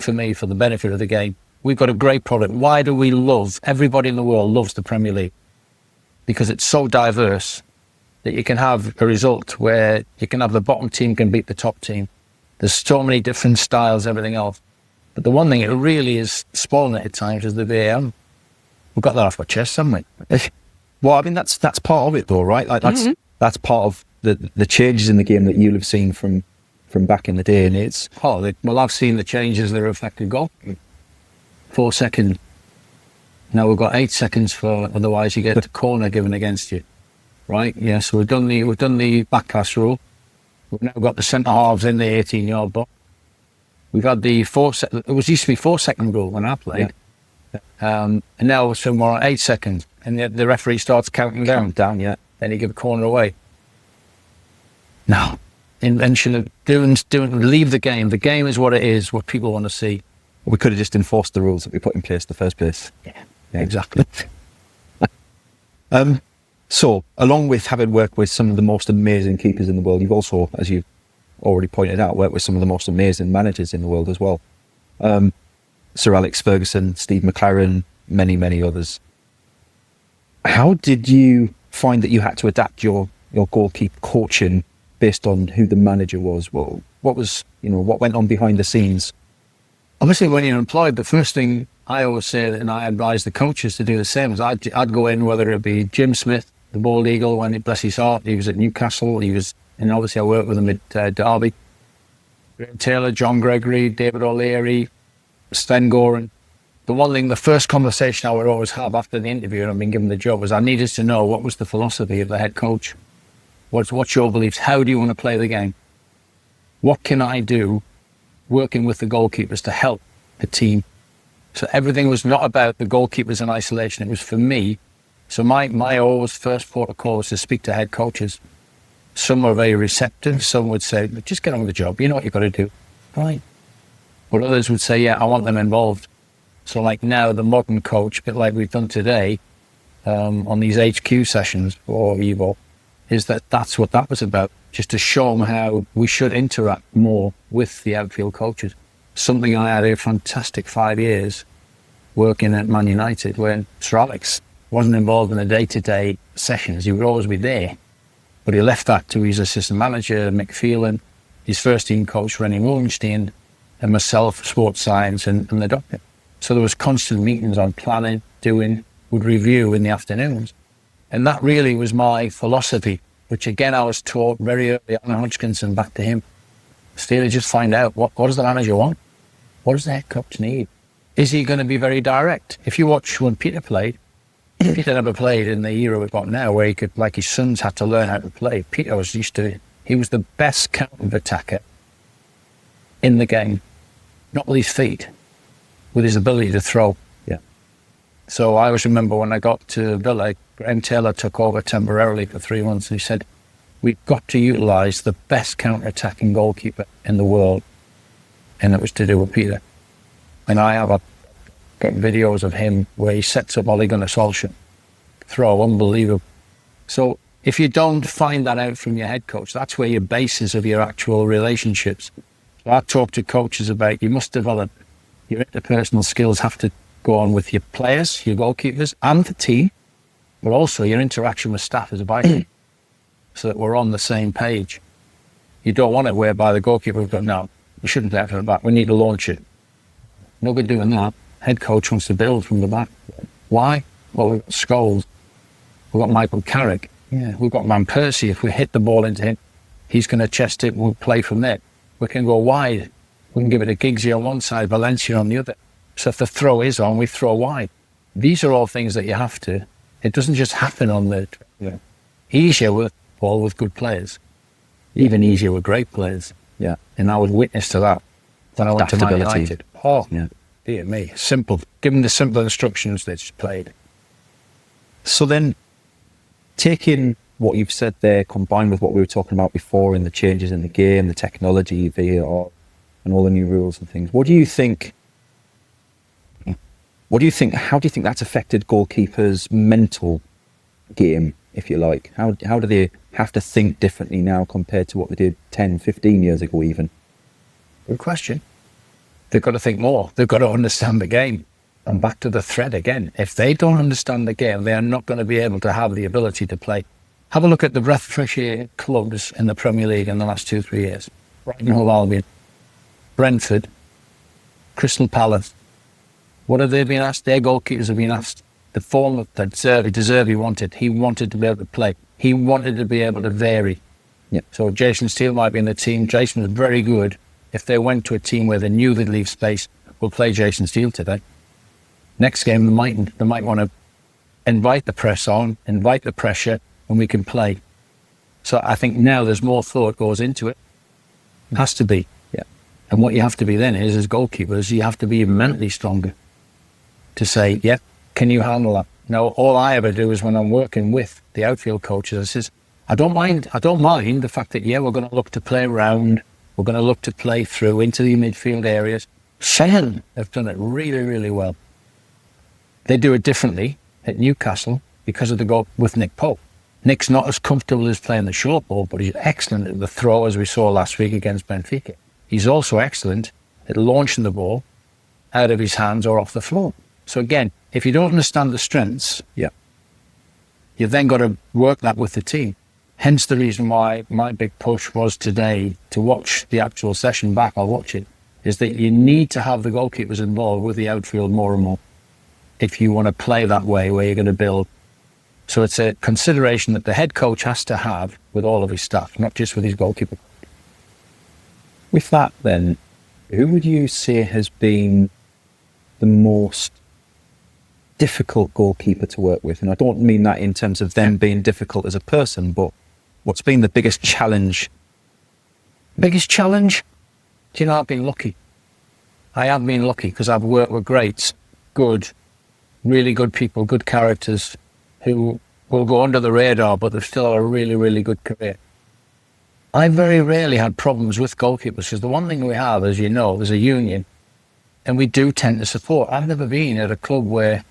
for me for the benefit of the game. We've got a great product. Why do we everybody in the world loves the Premier League? Because it's so diverse that you can have a result where you can have the bottom team can beat the top team. There's so many different styles, everything else. But the one thing it really is spoiling it at times is the VAR. We've got that off our chest, haven't we? Well, I mean, that's part of it though, right? Like that's part of the changes in the game that you'll have seen from back in the day, and it's... well, I've seen the changes that have affected goal. 4 seconds. Now we've got 8 seconds for, otherwise you get a corner given against you. Right? Yeah, so we've done the back pass rule. We've now got the centre halves in the 18-yard box. We've had the it was used to be 4-second rule when I played. Yeah. And now it's more on 8 seconds. And the referee starts counting down. Yeah. Then you give a corner away. No. Invention of leave the game. The game is what it is, what people want to see. We could have just enforced the rules that we put in place in the first place. Yeah. Exactly. So, along with having worked with some of the most amazing keepers in the world, you've also, as you've already pointed out, worked with some of the most amazing managers in the world as well. Sir Alex Ferguson, Steve McLaren, many, many others. How did you find that you had to adapt your goalkeeper coaching based on who the manager was? What was, what went on behind the scenes? Obviously, when you're employed, the first thing I always say, and I advise the coaches to do the same, is I'd go in, whether it be Jim Smith, the Bald Eagle, when bless his heart, he was at Newcastle, and obviously I worked with him at Derby. Graham Taylor, John Gregory, David O'Leary, Sven Goran. The first conversation I would always have after the interview and I've been given the job was I needed to know what was the philosophy of the head coach. What's your beliefs? How do you want to play the game? What can I do working with the goalkeepers to help the team? So everything was not about the goalkeepers in isolation. It was for me. So my always first protocol was to speak to head coaches. Some were very receptive. Some would say, just get on with the job. You know what you've got to do. Right. But others would say, yeah, I want them involved. So like now, the modern coach, a bit like we've done today on these HQ sessions for Evo, is that's what that was about. Just to show them how we should interact more with the outfield coaches. Something I had a fantastic 5 years working at Man United when Sir Alex wasn't involved in the day-to-day sessions. He would always be there. But he left that to his assistant manager, Mick Phelan, his first team coach, Rennie Wildenstein, and myself, sports science, and the doctor. So there was constant meetings on planning, would review in the afternoons. And that really was my philosophy, which again I was taught very early on in Hodgkinson, back to him. Steele, just find out what does the manager want? What does the head coach need? Is he going to be very direct? If you watch when Peter played, Peter never played in the era we've got now where he could, like his sons had to learn how to play. Peter was used to it. He was the best counter-attacker in the game. Not with his feet, with his ability to throw. Yeah. So I always remember when I got to Villa, Graham Taylor took over temporarily for 3 months and he said, we've got to utilise the best counter-attacking goalkeeper in the world. And it was to do with Peter. And I have got videos of him where he sets up Ole Gunnar Solskjaer. Throw, unbelievable. So if you don't find that out from your head coach, that's where your basis of your actual relationships. So I talk to coaches about you must develop your interpersonal skills, have to go on with your players, your goalkeepers, and the team, but also your interaction with staff as a vital, so that we're on the same page. You don't want it whereby the goalkeeper will go, no, we shouldn't play from the back, we need to launch it. Nobody doing that. Head coach wants to build from the back. Why? Well, we've got Scholes, we've got Michael Carrick, we've got Van Persie. If we hit the ball into him, he's going to chest it, we'll play from there. We can go wide. We can give it to Giggsy on one side, Valencia on the other. So if the throw is on, we throw wide. These are all things that you have to. It doesn't just happen on the... Yeah. Easier with ball with good players. Even easier with great players. Yeah. And I was witness to that. Then I went to Man Adaptability. United. Oh, Yeah. dear me. Simple. Give them the simple instructions, they just played. So then, taking what you've said there, combined with what we were talking about before in the changes in the game, the technology, VAR, and all the new rules and things, how do you think that's affected goalkeepers' mental game, if you like? How do they have to think differently now compared to what they did 10, 15 years ago even? Good question. They've got to think more. They've got to understand the game. And back to the thread again. If they don't understand the game, they are not going to be able to have the ability to play. Have a look at the breath fresh air clubs in the Premier League in the last 2-3 years. Brighton, Hove Albion, Brentford, Crystal Palace. What have they been asked? Their goalkeepers have been asked. The form that Deservey wanted. He wanted to be able to play. He wanted to be able to vary. Yeah. So Jason Steele might be in the team. Jason was very good. If they went to a team where they knew they'd leave space, we'll play Jason Steele today. Next game, they might want to invite the press on, invite the pressure, and we can play. So I think now there's more thought goes into it. It has to be. Yeah. And what you have to be then is, as goalkeepers, you have to be mentally stronger to say, yeah, can you handle that? Now, all I ever do is when I'm working with the outfield coaches, I says, I don't mind the fact that, yeah, we're going to look to play around, we're going to look to play through into the midfield areas. Shen have done it really, really well. They do it differently at Newcastle because of the goal with Nick Pope. Nick's not as comfortable as playing the short ball, but he's excellent at the throw, as we saw last week against Benfica. He's also excellent at launching the ball out of his hands or off the floor. So again, if you don't understand the strengths, you've then got to work that with the team. Hence the reason why my big push was today to watch the actual session back. I'll watch it. Is that you need to have the goalkeepers involved with the outfield more and more if you want to play that way where you're going to build. So it's a consideration that the head coach has to have with all of his staff, not just with his goalkeeper. With that then, who would you say has been the most difficult goalkeeper to work with? And I don't mean that in terms of them being difficult as a person, but what's been the biggest challenge? Biggest challenge? Do you know, I've been lucky. I have been lucky because I've worked with greats, good, really good people, good characters who will go under the radar, but they've still had a really, really good career. I very rarely had problems with goalkeepers because the one thing we have, as you know, there's a union and we do tend to support. I've never been at a club where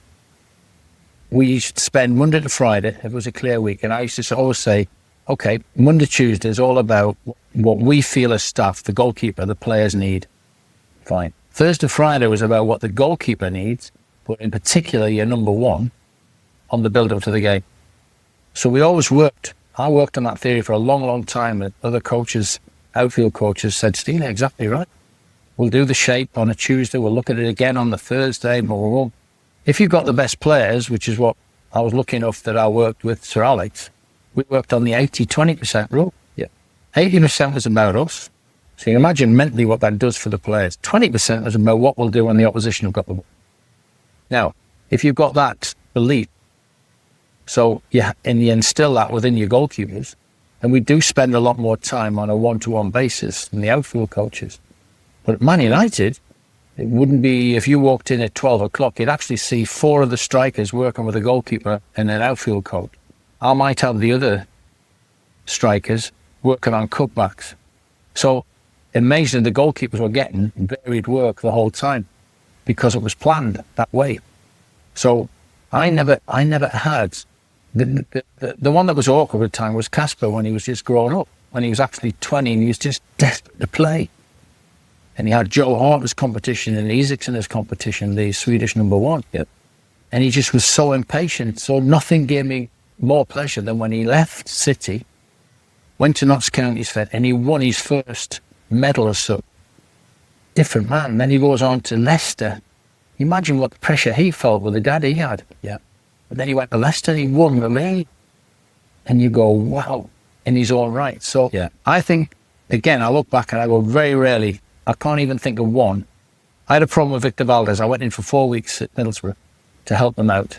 we used to spend Monday to Friday, if it was a clear week, and I used to always say, okay, Monday, Tuesday is all about what we feel as staff, the goalkeeper, the players need. Fine. Thursday, Friday was about what the goalkeeper needs, but in particular, your number one on the build-up to the game. So we always worked. I worked on that theory for a long, long time, and other coaches, outfield coaches, said, Steele, exactly right. We'll do the shape on a Tuesday, we'll look at it again on the Thursday, blah, blah, blah. If you've got the best players, which is what I was lucky enough that I worked with Sir Alex, we worked on the 80-20% rule. Yeah. 80% was about us. So you can imagine mentally what that does for the players. 20% is about what we'll do when the opposition have got the ball. Now, if you've got that belief, and you instill that within your goalkeepers, and we do spend a lot more time on a one-to-one basis than the outfield coaches. But at Man United, it wouldn't be, if you walked in at 12 o'clock, you'd actually see 4 of the strikers working with a goalkeeper and an outfield coach. I might have the other strikers working on cutbacks. So amazing the goalkeepers were getting varied work the whole time because it was planned that way. So I never had, the one that was awkward at the time was Casper when he was just growing up, when he was actually 20 and he was just desperate to play. And he had Joe Hart as competition and Isaacson as competition, the Swedish number one. Yep. And he just was so impatient. So nothing gave me more pleasure than when he left City, went to Notts County's Fed, and he won his first medal as such. Different man. Then he goes on to Leicester. Imagine what the pressure he felt with the dad he had. Yeah. But then he went to Leicester and he won the league. And you go, wow. And he's all right. So yeah. I think, again, I look back and I go, very rarely, I can't even think of one. I had a problem with Victor Valdez. I went in for 4 weeks at Middlesbrough to help them out.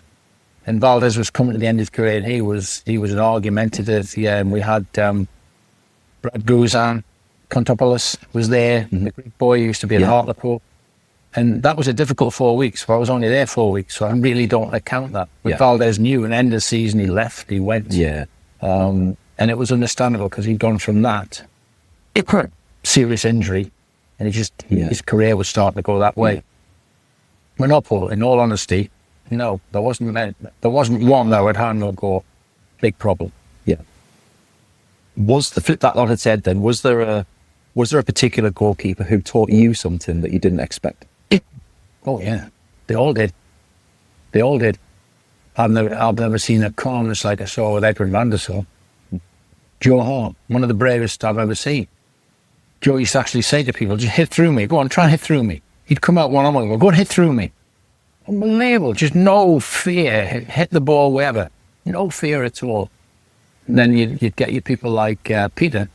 And Valdez was coming to the end of his career and he was an argumentative. Yeah, and we had Brad Guzan, Kontopoulos was there, the Greek boy who used to be at Hartlepool. And that was a difficult 4 weeks. Well, I was only there 4 weeks, so I really don't account that. With Valdez knew, and end of the season he left, he went. Yeah. And it was understandable because he'd gone from that serious injury, and his career was starting to go that way. Yeah. We're not, Paul, in all honesty, no, there wasn't one that would handle go big problem. Yeah. Was the flip that on its head then? Was there a particular goalkeeper who taught you something that you didn't expect? Oh yeah, they all did. I've never seen a calmness like I saw with Edwin van der Sar. Joe Hart, one of the bravest I've ever seen. Joe used to actually say to people, just hit through me. Go on, try and hit through me. He'd come out one-on-one, go and hit through me. Unbelievable, just no fear. Hit the ball wherever. No fear at all. And then you'd get your people like Peter,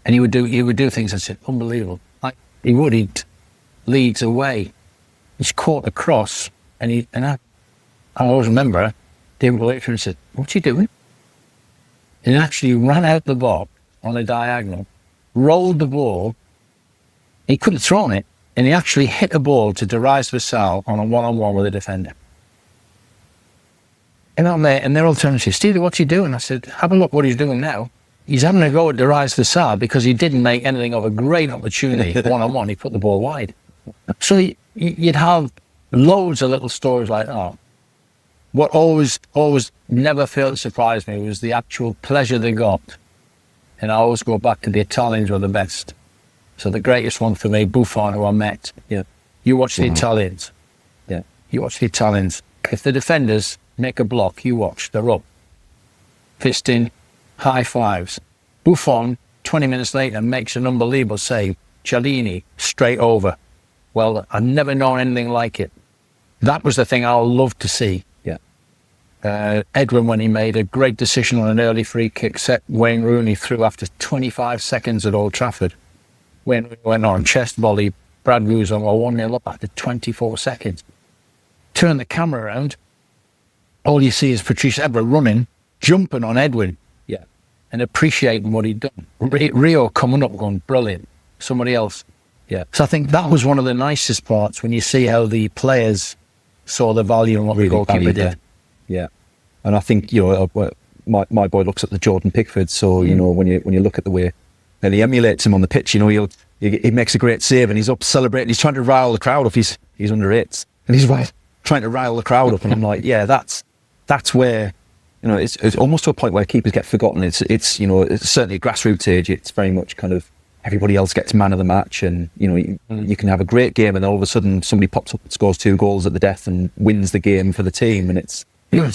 and he would do things and said, unbelievable. He'd leads away. He's caught a cross, and I always remember David Waitron said, what's he doing? and actually ran out the box on a diagonal, rolled the ball. He couldn't have thrown it, and he actually hit a ball to Darius Vassal on a one-on-one with a defender. And I'm there, and they're all turning to me, Steele, what's he doing? I said, have a look what he's doing now. He's having a go at Darius Vassal because he didn't make anything of a great opportunity one-on-one. He put the ball wide. So you'd have loads of little stories like that. What always never failed to surprise me was the actual pleasure they got. And I always go back to the Italians were the best. So the greatest one for me, Buffon, who I met. Yeah. You watch the Italians. Yeah. You watch the Italians. If the defenders make a block, you watch. They're up. Fisting, high fives. Buffon, 20 minutes later, makes an unbelievable save. Cialdini, straight over. Well, I've never known anything like it. That was the thing I loved to see. Yeah. Edwin, when he made a great decision on an early free kick, set Wayne Rooney through after 25 seconds at Old Trafford. Wayne Rooney went on chest volley. Bradbury was on 1-0 up after 24 seconds. Turn the camera around. All you see is Patrice Evra running, jumping on Edwin. Yeah. And appreciating what he'd done. Rio coming up going, brilliant. Somebody else. Yeah. So I think that was one of the nicest parts when you see how the players saw the value in what the goalkeeper did. Yeah. And I think, my boy looks at the Jordan Pickford. So, when you look at the way, and he emulates him on the pitch, he makes a great save and he's up celebrating. He's trying to rile the crowd up. He's under eights and he's trying to rile the crowd up. And I'm like, yeah, that's where, it's almost to a point where keepers get forgotten. It's certainly a grassroots age. It's very much kind of everybody else gets man of the match, and you can have a great game and all of a sudden somebody pops up and scores 2 goals at the death and wins the game for the team, and it's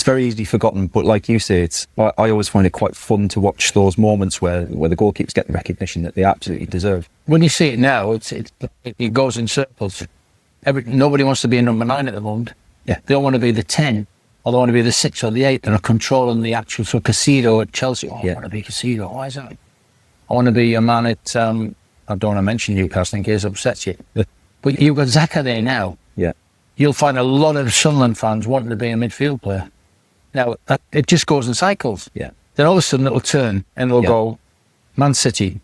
very easily forgotten. But like you say, I always find it quite fun to watch those moments where the goalkeepers get the recognition that they absolutely deserve. When you see it now, it goes in circles. Nobody wants to be a number 9 at the moment. Yeah. They don't want to be the 10, or they want to be the 6 or the 8 that are controlling the actual. So Casido at Chelsea, I want to be Casido. Why is that? I want to be a man at, I don't want to mention Newcastle in case it upsets you. But you've got Xhaka there now. Yeah. You'll find a lot of Sunderland fans wanting to be a midfield player. Now, it just goes in cycles. Yeah. Then all of a sudden it'll turn and it'll go, Man City,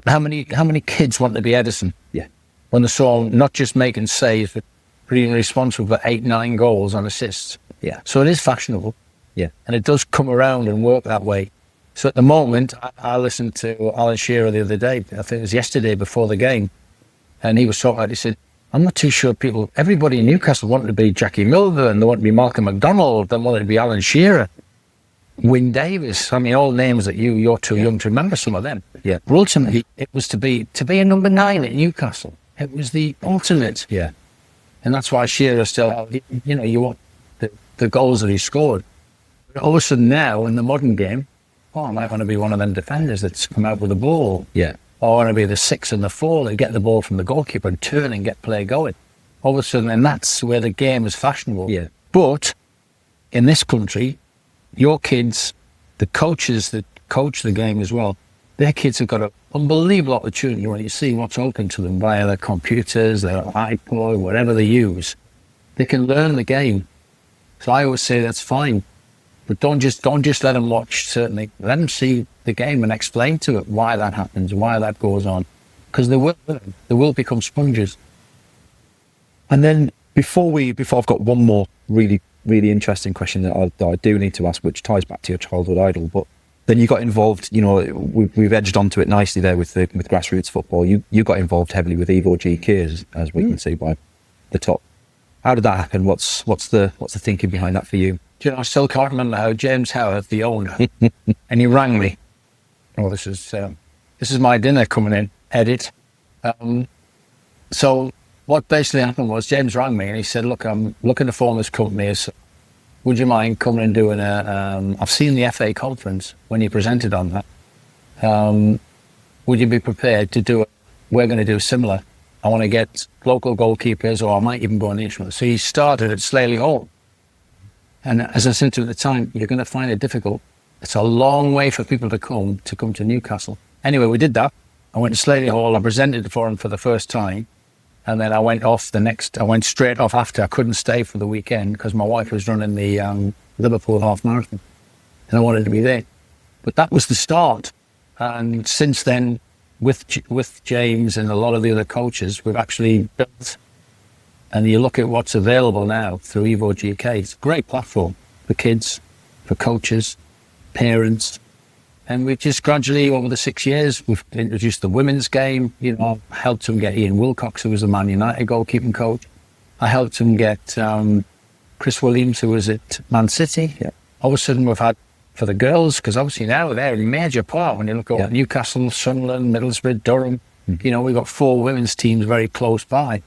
how many kids want to be Edison? Yeah. When they saw him not just making saves, but being responsible for 8-9 goals and assists. Yeah. So it is fashionable. Yeah. And it does come around and work that way. So at the moment, I listened to Alan Shearer the other day, I think it was yesterday before the game, and he was talking about, he said, I'm not too sure everybody in Newcastle wanted to be Jackie Milver, and they wanted to be Malcolm McDonald, they wanted to be Alan Shearer, Wyn Davis, all names that you're too young to remember some of them. Yeah. But ultimately, it was to be a number 9 at Newcastle. It was the ultimate. Yeah. And that's why Shearer still, you want the goals that he scored. But all of a sudden now, in the modern game, I might want to be one of them defenders that's come out with the ball. Yeah. Or I want to be the 6 and the 4 that get the ball from the goalkeeper and turn and get play going. All of a sudden, and that's where the game is fashionable. Yeah. But in this country, your kids, the coaches that coach the game as well, their kids have got an unbelievable opportunity when you see what's open to them via their computers, their iPod, whatever they use. They can learn the game. So I always say that's fine. But don't just let them watch, certainly. Let them see the game and explain to it why that happens, why that goes on. Because they will become sponges. And then before I've got one more really, really interesting question that I do need to ask, which ties back to your childhood idol. But then you got involved, we've edged onto it nicely there with grassroots football. You got involved heavily with EvoGK, as we can see by the top. How did that happen? What's the thinking behind that for you? I still can't remember how James Howard, the owner, and he rang me. Oh, this is my dinner coming in, edit. So what basically happened was James rang me and he said, look, I'm looking to form this company. So would you mind coming and doing I've seen the FA conference when you presented on that. Would you be prepared to do it? We're going to do similar. I want to get local goalkeepers, or I might even go on the instrument. So he started at Slaley Hall. And as I said to him at the time, you're going to find it difficult. It's a long way for people to come to Newcastle. Anyway, we did that. I went to Slaley Hall. I presented for him for the first time. And then I went straight off after. I couldn't stay for the weekend because my wife was running the Liverpool half marathon. And I wanted to be there. But that was the start. And since then, with James and a lot of the other coaches, we've actually built, and you look at what's available now through EvoGK, it's a great platform for kids, for coaches, parents. And we've just gradually, over the 6 years, we've introduced the women's game. You know, I helped him get Ian Wilcox, who was the Man United goalkeeping coach. I helped him get Chris Williams, who was at Man City. Yeah. All of a sudden, we've had, for the girls, because obviously now they're a major part when you look at Newcastle, Sunderland, Middlesbrough, Durham. You know, we've got 4 women's teams very close by.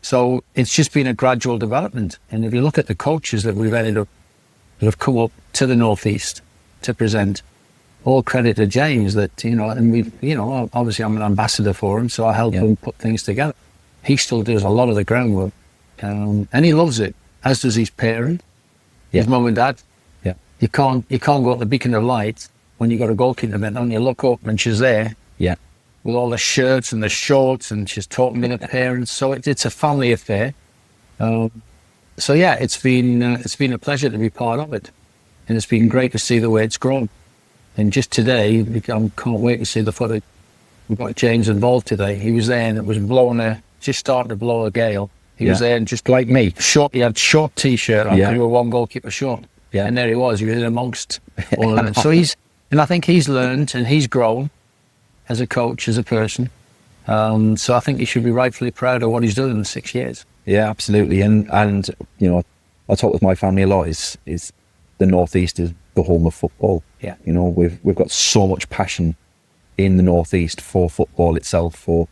So it's just been a gradual development. And if you look at the coaches that we've ended up, that have come up to the Northeast to present, all credit to James that, you know, and we've, you know, obviously I'm an ambassador for him, so I help him put things together. He still does a lot of the groundwork, and he loves it, as does his parents, his mum and dad. Yeah. You can't go at the beacon of light when you got a goalkeeping event and you look up and she's there. Yeah. With all the shirts and the shorts, and she's talking to her parents. So it's a family affair. So yeah, it's been a pleasure to be part of it, and it's been great to see the way it's grown. And just today, I can't wait to see the footage. We've got James involved today. He was there and it was just starting to blow a gale. He was there and just like me, he had short t-shirt on, because we were one goalkeeper short. Yeah. And there he was in amongst all of them. So I think he's learned and he's grown as a coach, as a person. So I think he should be rightfully proud of what he's done in the 6 years. Yeah, absolutely. And you know, I talk with my family a lot, is the Northeast is the home of football. Yeah. You know, we've got so much passion in the Northeast for football itself, for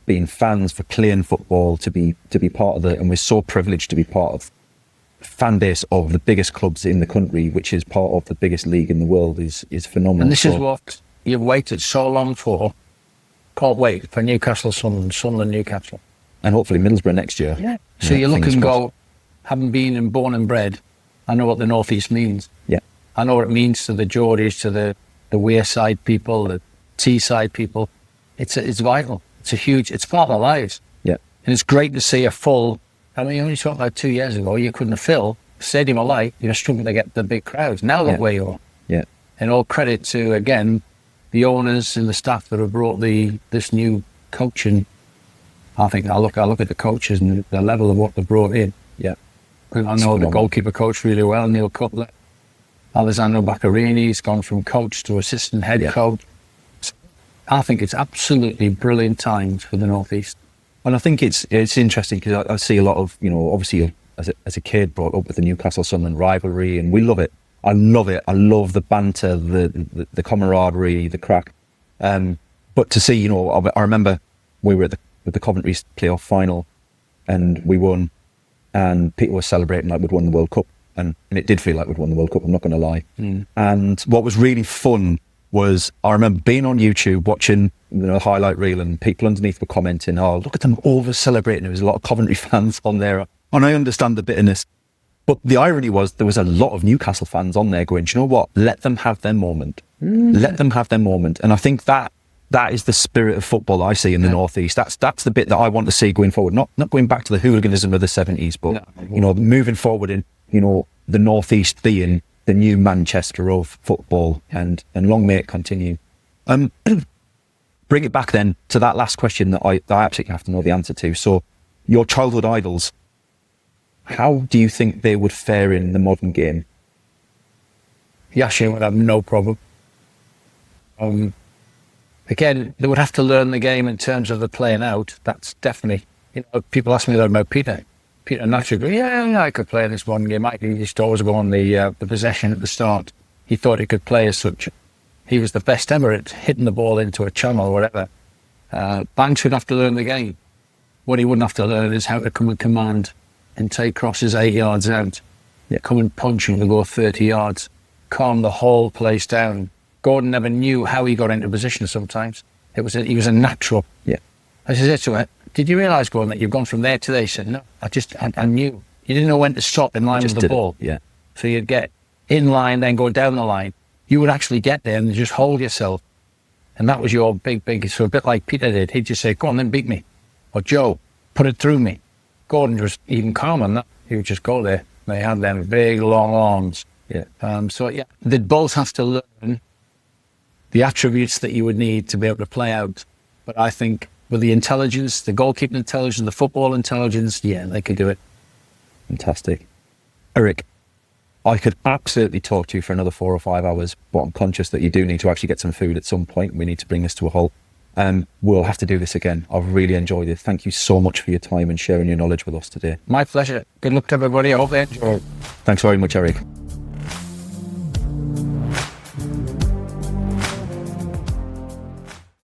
being fans, for playing football, to be part of it, and we're so privileged to be part of the fan base of the biggest clubs in the country, which is part of the biggest league in the world, is phenomenal. And this is what you've waited so long for. Can't wait for Newcastle, Sunderland, Newcastle. And hopefully Middlesbrough next year. Yeah. So you look and go, having been and born and bred, I know what the Northeast means. Yeah. I know what it means to the Geordies, to the Wearside people, the Teesside people. It's vital. It's part of our lives. Yeah. And it's great to see a full, I mean, you only talked about 2 years ago, you couldn't fill Stadium of Light, you're struggling to get the big crowds. Now look where you are. Yeah. And all credit to, again, the owners and the staff that have brought this new coaching. I think I look at the coaches and the level of what they've brought in. Yeah. I know the goalkeeper coach really well, Neil Cutler. Alessandro Baccarini's gone from coach to assistant head coach. I think it's absolutely brilliant times for the Northeast. And I think it's interesting because I see a lot of, you know, obviously as a kid brought up with the Newcastle Sunderland rivalry, and we love it. I love it. I love the banter, the camaraderie, the crack. But to see, you know, I remember we were at the Coventry playoff final and we won, and people were celebrating like we'd won the World Cup. And it did feel like we'd won the World Cup, I'm not going to lie. And what was really fun was, I remember being on YouTube watching the highlight reel, and people underneath were commenting, oh, look at them over celebrating. There was a lot of Coventry fans on there. And I understand the bitterness. But the irony was there was a lot of Newcastle fans on there going, do you know what? Let them have their moment. Let them have their moment. And I think that is the spirit of football I see in the Northeast. That's the bit that I want to see going forward. Not going back to the hooliganism of the 70s, but you know, moving forward in, you know, the Northeast being the new Manchester of football, and long may it continue. Bring it back then to that last question that I absolutely have to know the answer to. So, your childhood idols, how do you think they would fare in the modern game? Yashin would have no problem. Again, they would have to learn the game in terms of the playing out. That's definitely, you know, people ask me that about Peter. Peter naturally goes, yeah, I could play this one game. He used to always go on the possession at the start. He thought he could play as such. He was the best ever at hitting the ball into a channel or whatever. Banks would have to learn the game. What he wouldn't have to learn is how to come and command and take crosses 8 yards out. Come and punch him to go 30 yards. Calm the whole place down. Gordon never knew how he got into position sometimes. He was a natural. Yeah. I said to him, did you realise, Gordon, that you've gone from there to there? He said, no, I knew. You didn't know when to stop in line with the ball. Yeah. So you'd get in line, then go down the line. You would actually get there and just hold yourself. And that was your big, so a bit like Peter did. He'd just say, go on, then beat me. Or Joe, put it through me. Gordon was even calmer than that. He would just go there. They had them big, long arms. Yeah. So, yeah, they'd both have to learn the attributes that you would need to be able to play out. But I think with the intelligence, the goalkeeping intelligence, the football intelligence, yeah, they could do it. Fantastic. Eric, I could absolutely talk to you for another 4 or 5 hours, but I'm conscious that you do need to actually get some food at some point. We need to bring this to a halt. We'll have to do this again. I've really enjoyed it. Thank you so much for your time and sharing your knowledge with us today. My pleasure. Good luck to everybody. I hope they enjoy it. Thanks very much, Eric.